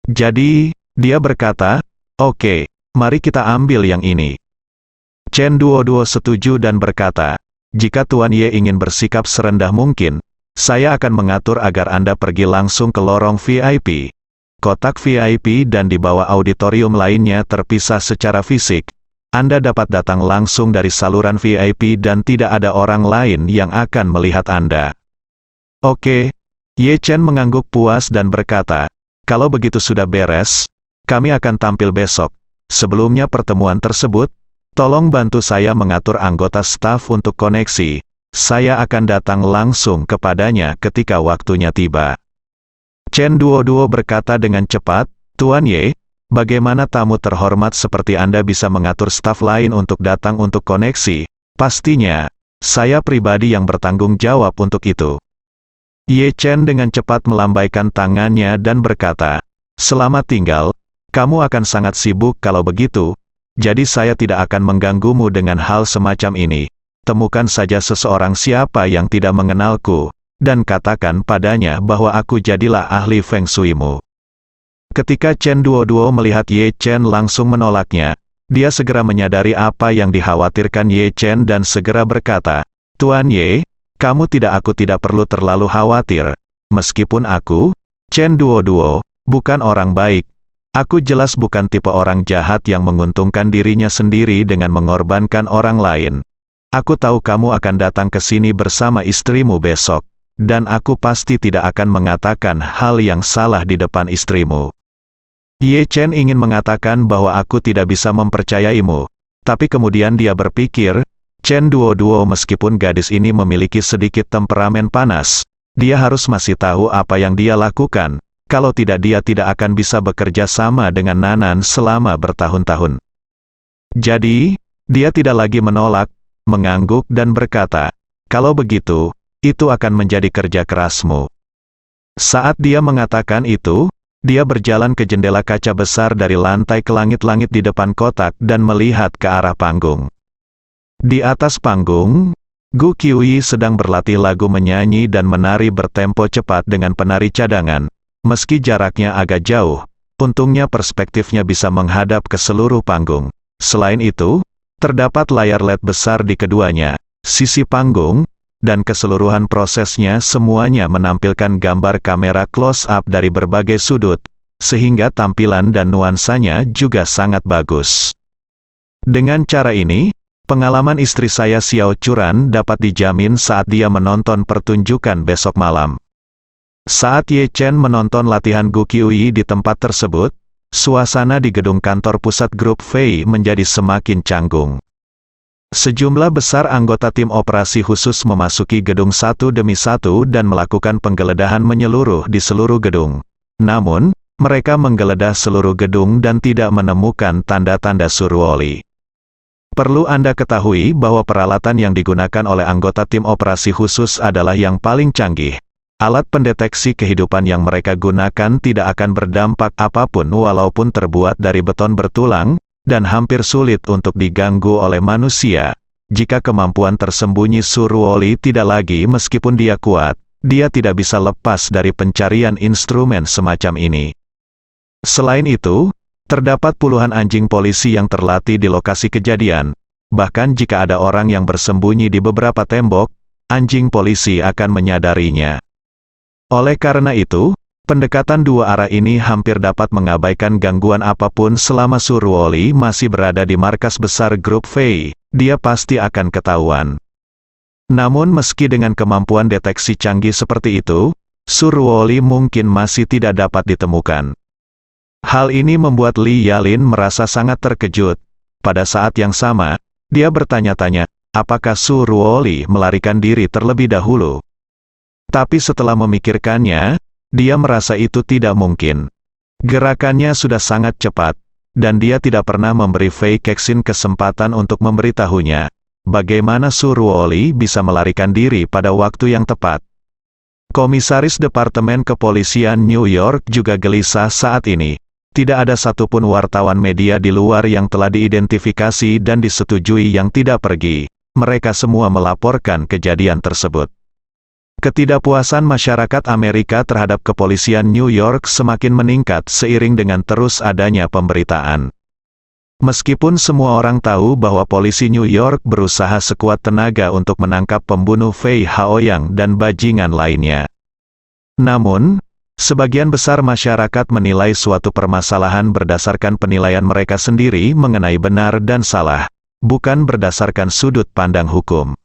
Jadi, dia berkata, oke, mari kita ambil yang ini. Chen Duoduo setuju dan berkata, jika Tuan Ye ingin bersikap serendah mungkin, saya akan mengatur agar Anda pergi langsung ke lorong VIP. Kotak VIP dan di bawah auditorium lainnya terpisah secara fisik. Anda dapat datang langsung dari saluran VIP dan tidak ada orang lain yang akan melihat Anda. Oke, Ye Chen mengangguk puas dan berkata, kalau begitu sudah beres, kami akan tampil besok. Sebelumnya pertemuan tersebut, tolong bantu saya mengatur anggota staf untuk koneksi. Saya akan datang langsung kepadanya ketika waktunya tiba. Chen Duoduo berkata dengan cepat, Tuan Ye, bagaimana tamu terhormat seperti Anda bisa mengatur staf lain untuk datang untuk koneksi? Pastinya, saya pribadi yang bertanggung jawab untuk itu. Ye Chen dengan cepat melambaikan tangannya dan berkata, "Selamat tinggal, kamu akan sangat sibuk kalau begitu, jadi saya tidak akan mengganggumu dengan hal semacam ini. Temukan saja seseorang siapa yang tidak mengenalku, dan katakan padanya bahwa aku jadilah ahli Feng Shui-mu." Ketika Chen Duoduo melihat Ye Chen langsung menolaknya, dia segera menyadari apa yang dikhawatirkan Ye Chen dan segera berkata, "Tuan Ye, aku tidak perlu terlalu khawatir. Meskipun aku, Chen Duoduo, bukan orang baik. Aku jelas bukan tipe orang jahat yang menguntungkan dirinya sendiri dengan mengorbankan orang lain. Aku tahu kamu akan datang ke sini bersama istrimu besok, dan aku pasti tidak akan mengatakan hal yang salah di depan istrimu." Ye Chen ingin mengatakan bahwa aku tidak bisa mempercayaimu, tapi kemudian dia berpikir, Chen Duoduo meskipun gadis ini memiliki sedikit temperamen panas, dia harus masih tahu apa yang dia lakukan, kalau tidak dia tidak akan bisa bekerja sama dengan Nanan selama bertahun-tahun. Jadi, dia tidak lagi menolak, mengangguk dan berkata, "Kalau begitu, itu akan menjadi kerja kerasmu." Saat dia mengatakan itu, dia berjalan ke jendela kaca besar dari lantai ke langit-langit di depan kotak dan melihat ke arah panggung. Di atas panggung, Gu Qiuyi sedang berlatih lagu menyanyi dan menari bertempo cepat dengan penari cadangan. Meski jaraknya agak jauh, untungnya perspektifnya bisa menghadap ke seluruh panggung. Selain itu, terdapat layar LED besar di keduanya, sisi panggung, dan keseluruhan prosesnya semuanya menampilkan gambar kamera close-up dari berbagai sudut, sehingga tampilan dan nuansanya juga sangat bagus. Dengan cara ini, pengalaman istri saya Xiao Churan dapat dijamin saat dia menonton pertunjukan besok malam. Saat Ye Chen menonton latihan Gu Qiuyi di tempat tersebut, suasana di gedung kantor pusat grup Fei menjadi semakin canggung. Sejumlah besar anggota tim operasi khusus memasuki gedung satu demi satu dan melakukan penggeledahan menyeluruh di seluruh gedung. Namun, mereka menggeledah seluruh gedung dan tidak menemukan tanda-tanda Suruoli. Perlu Anda ketahui bahwa peralatan yang digunakan oleh anggota tim operasi khusus adalah yang paling canggih. Alat pendeteksi kehidupan yang mereka gunakan tidak akan berdampak apapun walaupun terbuat dari beton bertulang, dan hampir sulit untuk diganggu oleh manusia. Jika kemampuan tersembunyi Suruoli tidak lagi meskipun dia kuat, dia tidak bisa lepas dari pencarian instrumen semacam ini. Selain itu, terdapat puluhan anjing polisi yang terlatih di lokasi kejadian. Bahkan jika ada orang yang bersembunyi di beberapa tembok, anjing polisi akan menyadarinya. Oleh karena itu, pendekatan dua arah ini hampir dapat mengabaikan gangguan apapun selama Suruoli masih berada di markas besar grup Fei, dia pasti akan ketahuan. Namun meski dengan kemampuan deteksi canggih seperti itu, Suruoli mungkin masih tidak dapat ditemukan. Hal ini membuat Li Yalin merasa sangat terkejut. Pada saat yang sama, dia bertanya-tanya, apakah Suruoli melarikan diri terlebih dahulu? Tapi setelah memikirkannya, dia merasa itu tidak mungkin. Gerakannya sudah sangat cepat, dan dia tidak pernah memberi Fei Kexin kesempatan untuk memberitahunya, bagaimana Suruoli bisa melarikan diri pada waktu yang tepat. Komisaris Departemen Kepolisian New York juga gelisah saat ini. Tidak ada satupun wartawan media di luar yang telah diidentifikasi dan disetujui yang tidak pergi. Mereka semua melaporkan kejadian tersebut. Ketidakpuasan masyarakat Amerika terhadap kepolisian New York semakin meningkat seiring dengan terus adanya pemberitaan. Meskipun semua orang tahu bahwa polisi New York berusaha sekuat tenaga untuk menangkap pembunuh Fei Haoyang dan bajingan lainnya. Namun, sebagian besar masyarakat menilai suatu permasalahan berdasarkan penilaian mereka sendiri mengenai benar dan salah, bukan berdasarkan sudut pandang hukum.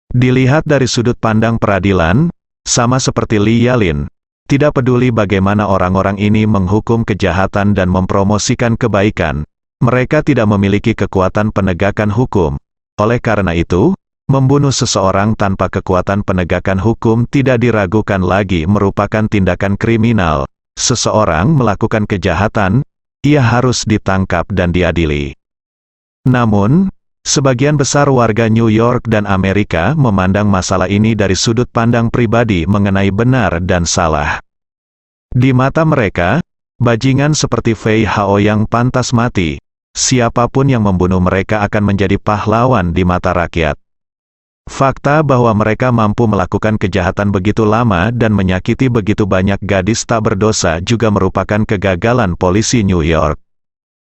Dilihat dari sudut pandang peradilan, sama seperti Li Yalin, tidak peduli bagaimana orang-orang ini menghukum kejahatan dan mempromosikan kebaikan, mereka tidak memiliki kekuatan penegakan hukum. Oleh karena itu, membunuh seseorang tanpa kekuatan penegakan hukum tidak diragukan lagi merupakan tindakan kriminal. Seseorang melakukan kejahatan, ia harus ditangkap dan diadili. Namun, Sebagian besar warga New York dan Amerika memandang masalah ini dari sudut pandang pribadi mengenai benar dan salah. Di mata mereka, bajingan seperti Fei Hao yang pantas mati. Siapapun yang membunuh mereka akan menjadi pahlawan di mata rakyat. Fakta bahwa mereka mampu melakukan kejahatan begitu lama dan menyakiti begitu banyak gadis tak berdosa juga merupakan kegagalan polisi New York.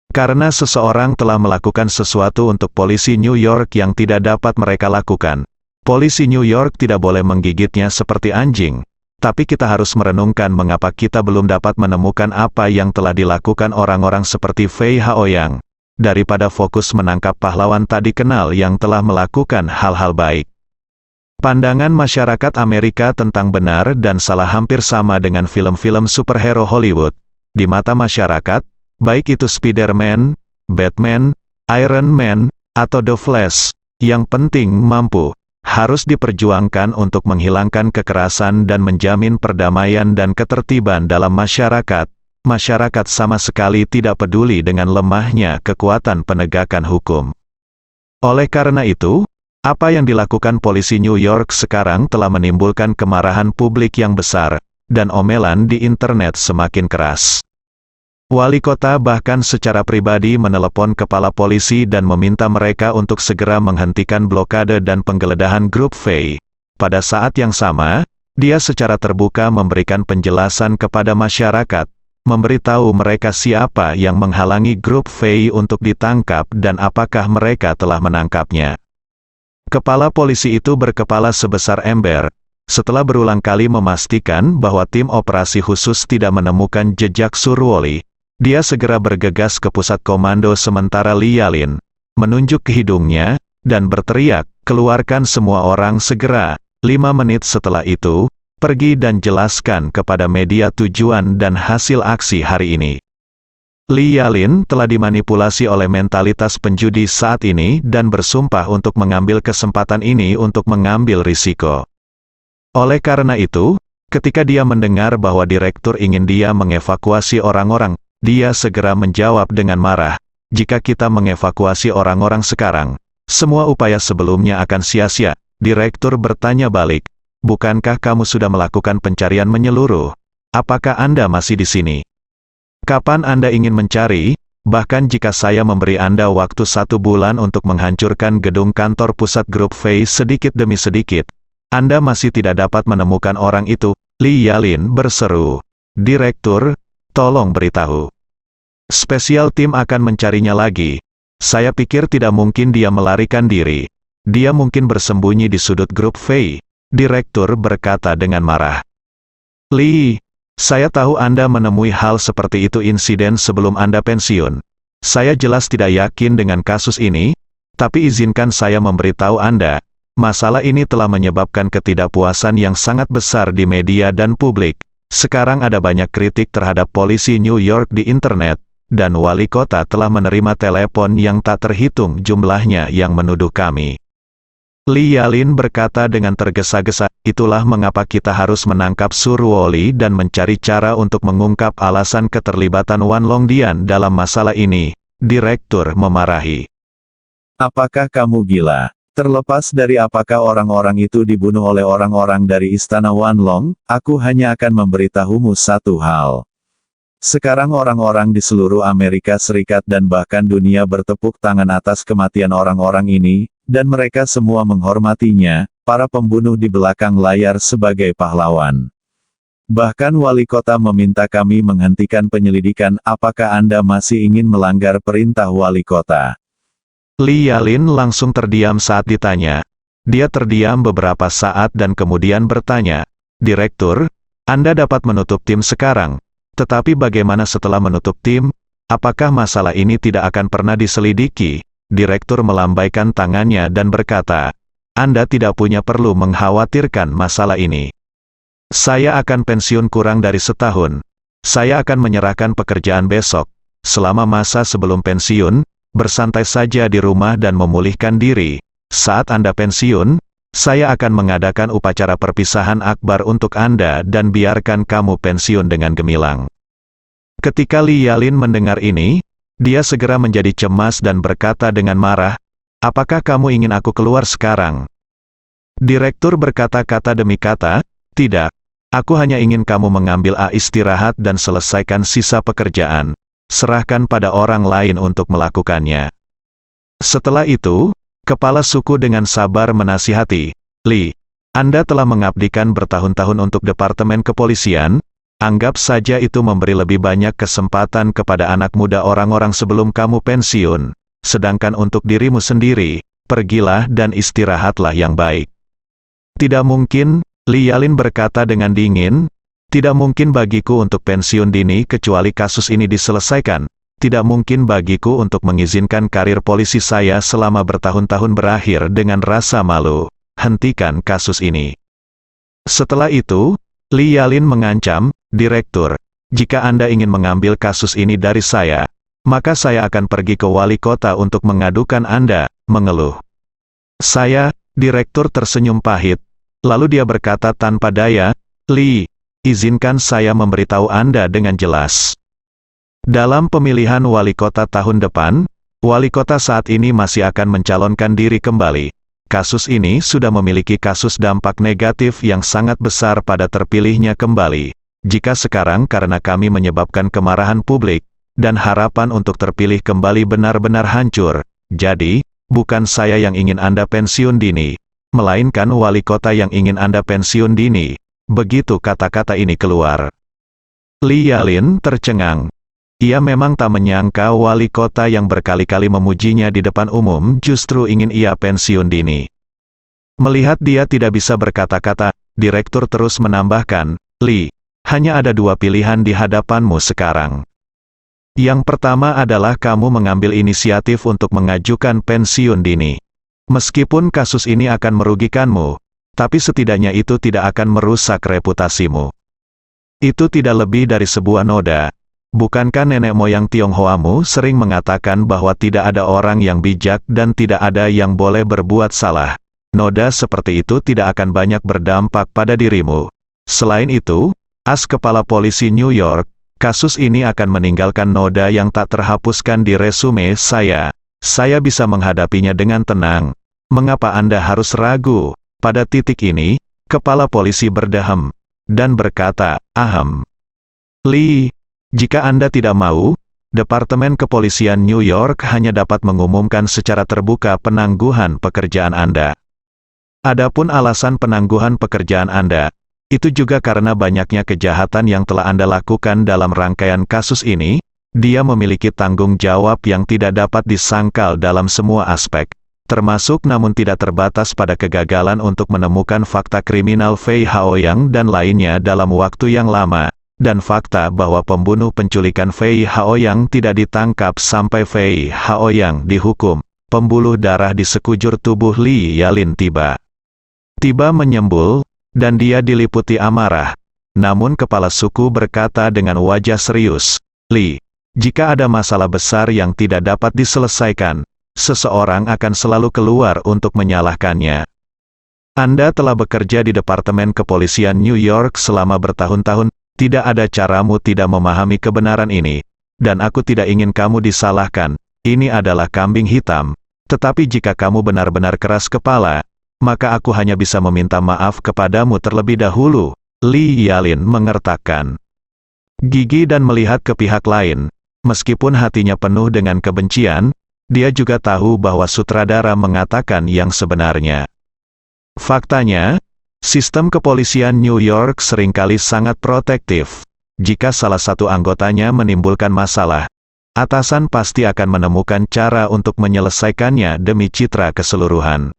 Karena seseorang telah melakukan sesuatu untuk polisi New York yang tidak dapat mereka lakukan, polisi New York tidak boleh menggigitnya seperti anjing. Tapi kita harus merenungkan mengapa kita belum dapat menemukan apa yang telah dilakukan orang-orang seperti Fei Haoyang, daripada fokus menangkap pahlawan tak dikenal yang telah melakukan hal-hal baik. Pandangan masyarakat Amerika tentang benar dan salah hampir sama dengan film-film superhero Hollywood. Di mata masyarakat, baik itu Spider-Man, Batman, Iron Man, atau The Flash, yang penting harus diperjuangkan untuk menghilangkan kekerasan dan menjamin perdamaian dan ketertiban dalam masyarakat. Masyarakat sama sekali tidak peduli dengan lemahnya kekuatan penegakan hukum. Oleh karena itu, apa yang dilakukan polisi New York sekarang telah menimbulkan kemarahan publik yang besar, dan omelan di internet semakin keras. Wali kota bahkan secara pribadi menelepon kepala polisi dan meminta mereka untuk segera menghentikan blokade dan penggeledahan grup Fei. Pada saat yang sama, dia secara terbuka memberikan penjelasan kepada masyarakat, memberitahu mereka siapa yang menghalangi grup Fei untuk ditangkap dan apakah mereka telah menangkapnya. Kepala polisi itu berkepala sebesar ember. Setelah berulang kali memastikan bahwa tim operasi khusus tidak menemukan jejak Surwoli, dia segera bergegas ke pusat komando sementara Li Yalin menunjuk ke hidungnya, dan berteriak, "Keluarkan semua orang segera." 5 menit setelah itu, pergi dan jelaskan kepada media tujuan dan hasil aksi hari ini. Li Yalin telah dimanipulasi oleh mentalitas penjudi saat ini dan bersumpah untuk mengambil kesempatan ini untuk mengambil risiko. Oleh karena itu, ketika dia mendengar bahwa direktur ingin dia mengevakuasi orang-orang, dia segera menjawab dengan marah, "Jika kita mengevakuasi orang-orang sekarang, semua upaya sebelumnya akan sia-sia." Direktur bertanya balik, "Bukankah kamu sudah melakukan pencarian menyeluruh? Apakah Anda masih di sini? Kapan Anda ingin mencari? Bahkan jika saya memberi Anda waktu 1 bulan untuk menghancurkan gedung kantor pusat grup Fei sedikit demi sedikit, Anda masih tidak dapat menemukan orang itu." Li Yalin berseru, "Direktur, tolong beritahu. Spesial tim akan mencarinya lagi. Saya pikir tidak mungkin dia melarikan diri. Dia mungkin bersembunyi di sudut grup Fei." Direktur berkata dengan marah. "Li, saya tahu Anda menemui hal seperti itu insiden sebelum Anda pensiun. Saya jelas tidak yakin dengan kasus ini, tapi izinkan saya memberitahu Anda, masalah ini telah menyebabkan ketidakpuasan yang sangat besar di media dan publik. Sekarang ada banyak kritik terhadap polisi New York di internet, dan wali kota telah menerima telepon yang tak terhitung jumlahnya yang menuduh kami." Li Yalin berkata dengan tergesa-gesa, "Itulah mengapa kita harus menangkap Surwoli dan mencari cara untuk mengungkap alasan keterlibatan Wan Longdian dalam masalah ini." Direktur memarahi. "Apakah kamu gila? Terlepas dari apakah orang-orang itu dibunuh oleh orang-orang dari istana Wan Long, aku hanya akan memberitahumu satu hal. Sekarang orang-orang di seluruh Amerika Serikat dan bahkan dunia bertepuk tangan atas kematian orang-orang ini, dan mereka semua menghormatinya, para pembunuh di belakang layar sebagai pahlawan. Bahkan wali kota meminta kami menghentikan penyelidikan. Apakah Anda masih ingin melanggar perintah wali kota?" Li Yalin langsung terdiam saat ditanya. Dia terdiam beberapa saat dan kemudian bertanya, "Direktur, Anda dapat menutup tim sekarang. Tetapi bagaimana setelah menutup tim? Apakah masalah ini tidak akan pernah diselidiki?" Direktur melambaikan tangannya dan berkata, "Anda tidak punya perlu mengkhawatirkan masalah ini. Saya akan pensiun kurang dari setahun. Saya akan menyerahkan pekerjaan besok. Selama masa sebelum pensiun, bersantai saja di rumah dan memulihkan diri. Saat Anda pensiun, saya akan mengadakan upacara perpisahan akbar untuk Anda dan biarkan kamu pensiun dengan gemilang." Ketika Li Yalin mendengar ini, dia segera menjadi cemas dan berkata dengan marah, Apakah kamu ingin aku keluar sekarang? Direktur berkata kata demi kata, tidak. Aku hanya ingin kamu mengambil istirahat dan selesaikan sisa pekerjaan. Serahkan pada orang lain untuk melakukannya. Setelah itu, kepala suku dengan sabar menasihati, Lee, Anda telah mengabdikan bertahun-tahun untuk Departemen Kepolisian, anggap saja itu memberi lebih banyak kesempatan kepada anak muda orang-orang sebelum kamu pensiun. Sedangkan untuk dirimu sendiri, pergilah dan istirahatlah yang baik. Tidak mungkin, Lee Yalin berkata dengan dingin, tidak mungkin bagiku untuk pensiun dini kecuali kasus ini diselesaikan. Tidak mungkin bagiku untuk mengizinkan karir polisi saya selama bertahun-tahun berakhir dengan rasa malu. Hentikan kasus ini. Setelah itu, Lee Yalin mengancam, Direktur, jika Anda ingin mengambil kasus ini dari saya, maka saya akan pergi ke wali kota untuk mengadukan Anda, mengeluh. Saya, Direktur tersenyum pahit. Lalu dia berkata tanpa daya, Lee, izinkan saya memberitahu Anda dengan jelas. Dalam pemilihan wali kota tahun depan, wali kota saat ini masih akan mencalonkan diri kembali. Kasus ini sudah memiliki kasus dampak negatif yang sangat besar pada terpilihnya kembali. Jika sekarang karena kami menyebabkan kemarahan publik, dan harapan untuk terpilih kembali benar-benar hancur, jadi, bukan saya yang ingin Anda pensiun dini, melainkan wali kota yang ingin Anda pensiun dini. Begitu kata-kata ini keluar. Lee Yalin tercengang. Ia memang tak menyangka wali kota yang berkali-kali memujinya di depan umum justru ingin ia pensiun dini. Melihat dia tidak bisa berkata-kata, direktur terus menambahkan, Lee, hanya ada dua pilihan di hadapanmu sekarang. Yang pertama adalah kamu mengambil inisiatif untuk mengajukan pensiun dini. Meskipun kasus ini akan merugikanmu, tapi setidaknya itu tidak akan merusak reputasimu. Itu tidak lebih dari sebuah noda. Bukankah nenek moyang Tionghoamu sering mengatakan bahwa tidak ada orang yang bijak dan tidak ada yang boleh berbuat salah? Noda seperti itu tidak akan banyak berdampak pada dirimu. Selain itu, as kepala polisi New York, kasus ini akan meninggalkan noda yang tak terhapuskan di resume saya. Saya bisa menghadapinya dengan tenang. Mengapa Anda harus ragu? Pada titik ini, kepala polisi berdehem, dan berkata, ahem. Lee, jika Anda tidak mau, Departemen Kepolisian New York hanya dapat mengumumkan secara terbuka penangguhan pekerjaan Anda. Adapun alasan penangguhan pekerjaan Anda, itu juga karena banyaknya kejahatan yang telah Anda lakukan dalam rangkaian kasus ini, dia memiliki tanggung jawab yang tidak dapat disangkal dalam semua aspek. Termasuk namun tidak terbatas pada kegagalan untuk menemukan fakta kriminal Fei Haoyang dan lainnya dalam waktu yang lama, dan fakta bahwa pembunuh penculikan Fei Haoyang tidak ditangkap sampai Fei Haoyang dihukum. Pembuluh darah di sekujur tubuh Lee Yalin tiba menyembul, dan dia diliputi amarah. Namun kepala suku berkata dengan wajah serius, Lee, jika ada masalah besar yang tidak dapat diselesaikan, seseorang akan selalu keluar untuk menyalahkannya. Anda telah bekerja di Departemen Kepolisian New York selama bertahun-tahun, tidak ada caramu tidak memahami kebenaran ini, dan aku tidak ingin kamu disalahkan, ini adalah kambing hitam, tetapi jika kamu benar-benar keras kepala, maka aku hanya bisa meminta maaf kepadamu terlebih dahulu. Lee Yalin mengertakkan gigi dan melihat ke pihak lain, meskipun hatinya penuh dengan kebencian, dia juga tahu bahwa sutradara mengatakan yang sebenarnya. Faktanya, sistem kepolisian New York seringkali sangat protektif. Jika salah satu anggotanya menimbulkan masalah, atasan pasti akan menemukan cara untuk menyelesaikannya demi citra keseluruhan.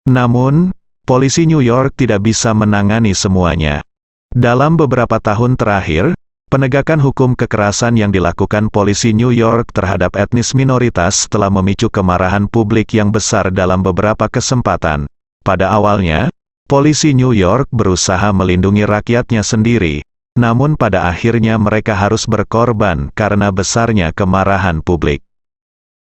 Namun, polisi New York tidak bisa menangani semuanya. Dalam beberapa tahun terakhir, penegakan hukum kekerasan yang dilakukan polisi New York terhadap etnis minoritas telah memicu kemarahan publik yang besar dalam beberapa kesempatan. Pada awalnya, polisi New York berusaha melindungi rakyatnya sendiri, namun pada akhirnya mereka harus berkorban karena besarnya kemarahan publik.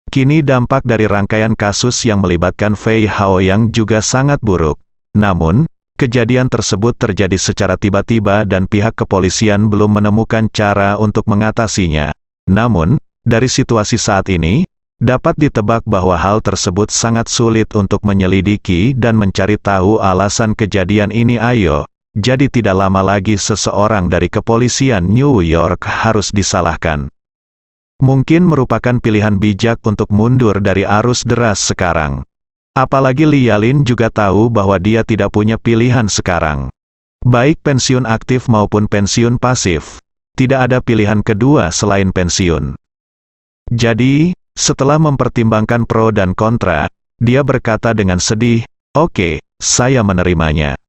Kini dampak dari rangkaian kasus yang melibatkan Fei Haoyang juga sangat buruk. Namun, kejadian tersebut terjadi secara tiba-tiba dan pihak kepolisian belum menemukan cara untuk mengatasinya. Namun, dari situasi saat ini, Dapat ditebak bahwa hal tersebut sangat sulit untuk menyelidiki dan mencari tahu alasan kejadian ini. Ayo, jadi tidak lama lagi seseorang dari kepolisian New York harus disalahkan. Mungkin merupakan pilihan bijak untuk mundur dari arus deras sekarang. Apalagi Lee Yalin juga tahu bahwa dia tidak punya pilihan sekarang. Baik pensiun aktif maupun pensiun pasif. Tidak ada pilihan kedua selain pensiun. Jadi, setelah mempertimbangkan pro dan kontra, dia berkata dengan sedih, "Oke, saya menerimanya."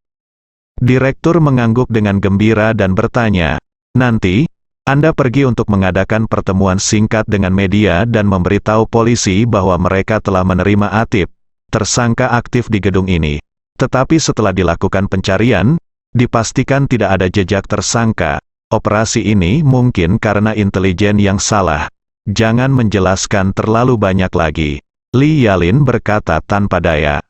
Direktur mengangguk dengan gembira dan bertanya, "Nanti, Anda pergi untuk mengadakan pertemuan singkat dengan media dan memberitahu polisi bahwa mereka telah menerima Atip, tersangka aktif di gedung ini. Tetapi setelah dilakukan pencarian, dipastikan tidak ada jejak tersangka. Operasi ini mungkin karena intelijen yang salah. Jangan menjelaskan terlalu banyak lagi." Lee Yalin berkata tanpa daya.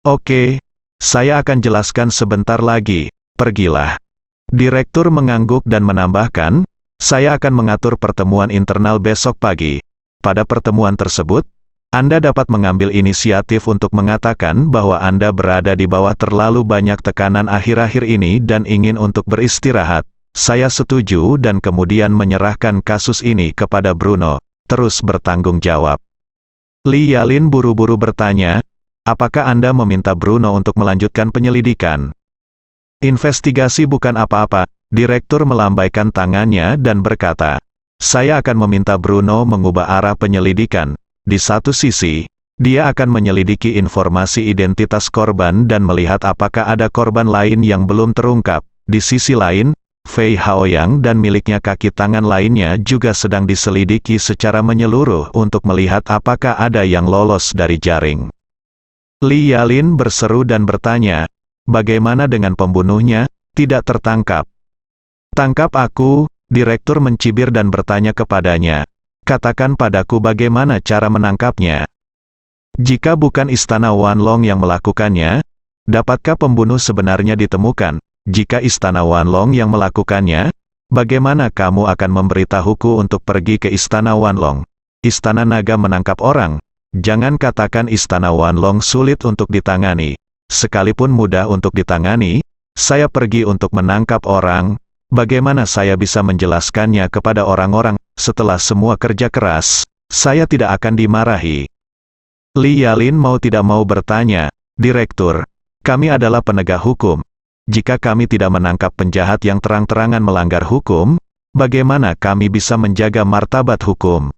"Oke, saya akan jelaskan sebentar lagi, pergilah." Direktur mengangguk dan menambahkan, "Saya akan mengatur pertemuan internal besok pagi. Pada pertemuan tersebut, Anda dapat mengambil inisiatif untuk mengatakan bahwa Anda berada di bawah terlalu banyak tekanan akhir-akhir ini dan ingin untuk beristirahat. Saya setuju dan kemudian menyerahkan kasus ini kepada Bruno, terus bertanggung jawab." Lee Yalin buru-buru bertanya, "Apakah Anda meminta Bruno untuk melanjutkan penyelidikan?" "Investigasi bukan apa-apa," direktur melambaikan tangannya dan berkata, "Saya akan meminta Bruno mengubah arah penyelidikan. Di satu sisi, dia akan menyelidiki informasi identitas korban dan melihat apakah ada korban lain yang belum terungkap. Di sisi lain, Fei Haoyang dan miliknya kaki tangan lainnya juga sedang diselidiki secara menyeluruh untuk melihat apakah ada yang lolos dari jaring." Lee Yalin berseru dan bertanya, "Bagaimana dengan pembunuhnya? Tidak tertangkap?" "Tangkap aku," direktur mencibir dan bertanya kepadanya, "Katakan padaku bagaimana cara menangkapnya. Jika bukan Istana Wanlong yang melakukannya, dapatkah pembunuh sebenarnya ditemukan? Jika Istana Wanlong yang melakukannya, bagaimana kamu akan memberitahuku untuk pergi ke Istana Wanlong? Istana Naga menangkap orang. Jangan katakan Istana Wanlong sulit untuk ditangani. Sekalipun mudah untuk ditangani, saya pergi untuk menangkap orang. Bagaimana saya bisa menjelaskannya kepada orang-orang? Setelah semua kerja keras, saya tidak akan dimarahi." Lee Yalin mau tidak mau bertanya, "Direktur, kami adalah penegak hukum. Jika kami tidak menangkap penjahat yang terang-terangan melanggar hukum, bagaimana kami bisa menjaga martabat hukum?"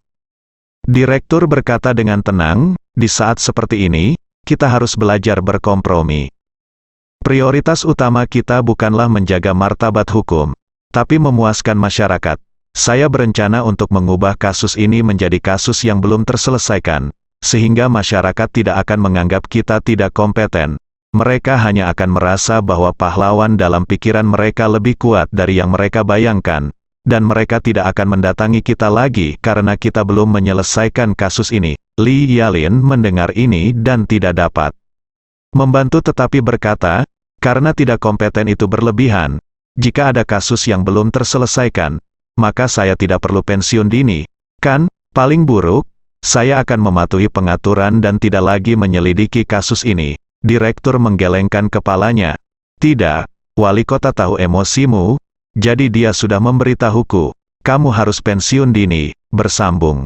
Direktur berkata dengan tenang, "Di saat seperti ini, kita harus belajar berkompromi. Prioritas utama kita bukanlah menjaga martabat hukum, tapi memuaskan masyarakat. Saya berencana untuk mengubah kasus ini menjadi kasus yang belum terselesaikan, sehingga masyarakat tidak akan menganggap kita tidak kompeten. Mereka hanya akan merasa bahwa pahlawan dalam pikiran mereka lebih kuat dari yang mereka bayangkan, dan mereka tidak akan mendatangi kita lagi karena kita belum menyelesaikan kasus ini." Lee Yalin mendengar ini dan tidak dapat membantu tetapi berkata, "Karena tidak kompeten itu berlebihan. Jika ada kasus yang belum terselesaikan, maka saya tidak perlu pensiun dini, kan? Paling buruk, saya akan mematuhi pengaturan dan tidak lagi menyelidiki kasus ini." Direktur menggelengkan kepalanya. "Tidak, wali kota tahu emosimu, jadi dia sudah memberitahuku, kamu harus pensiun dini." Bersambung.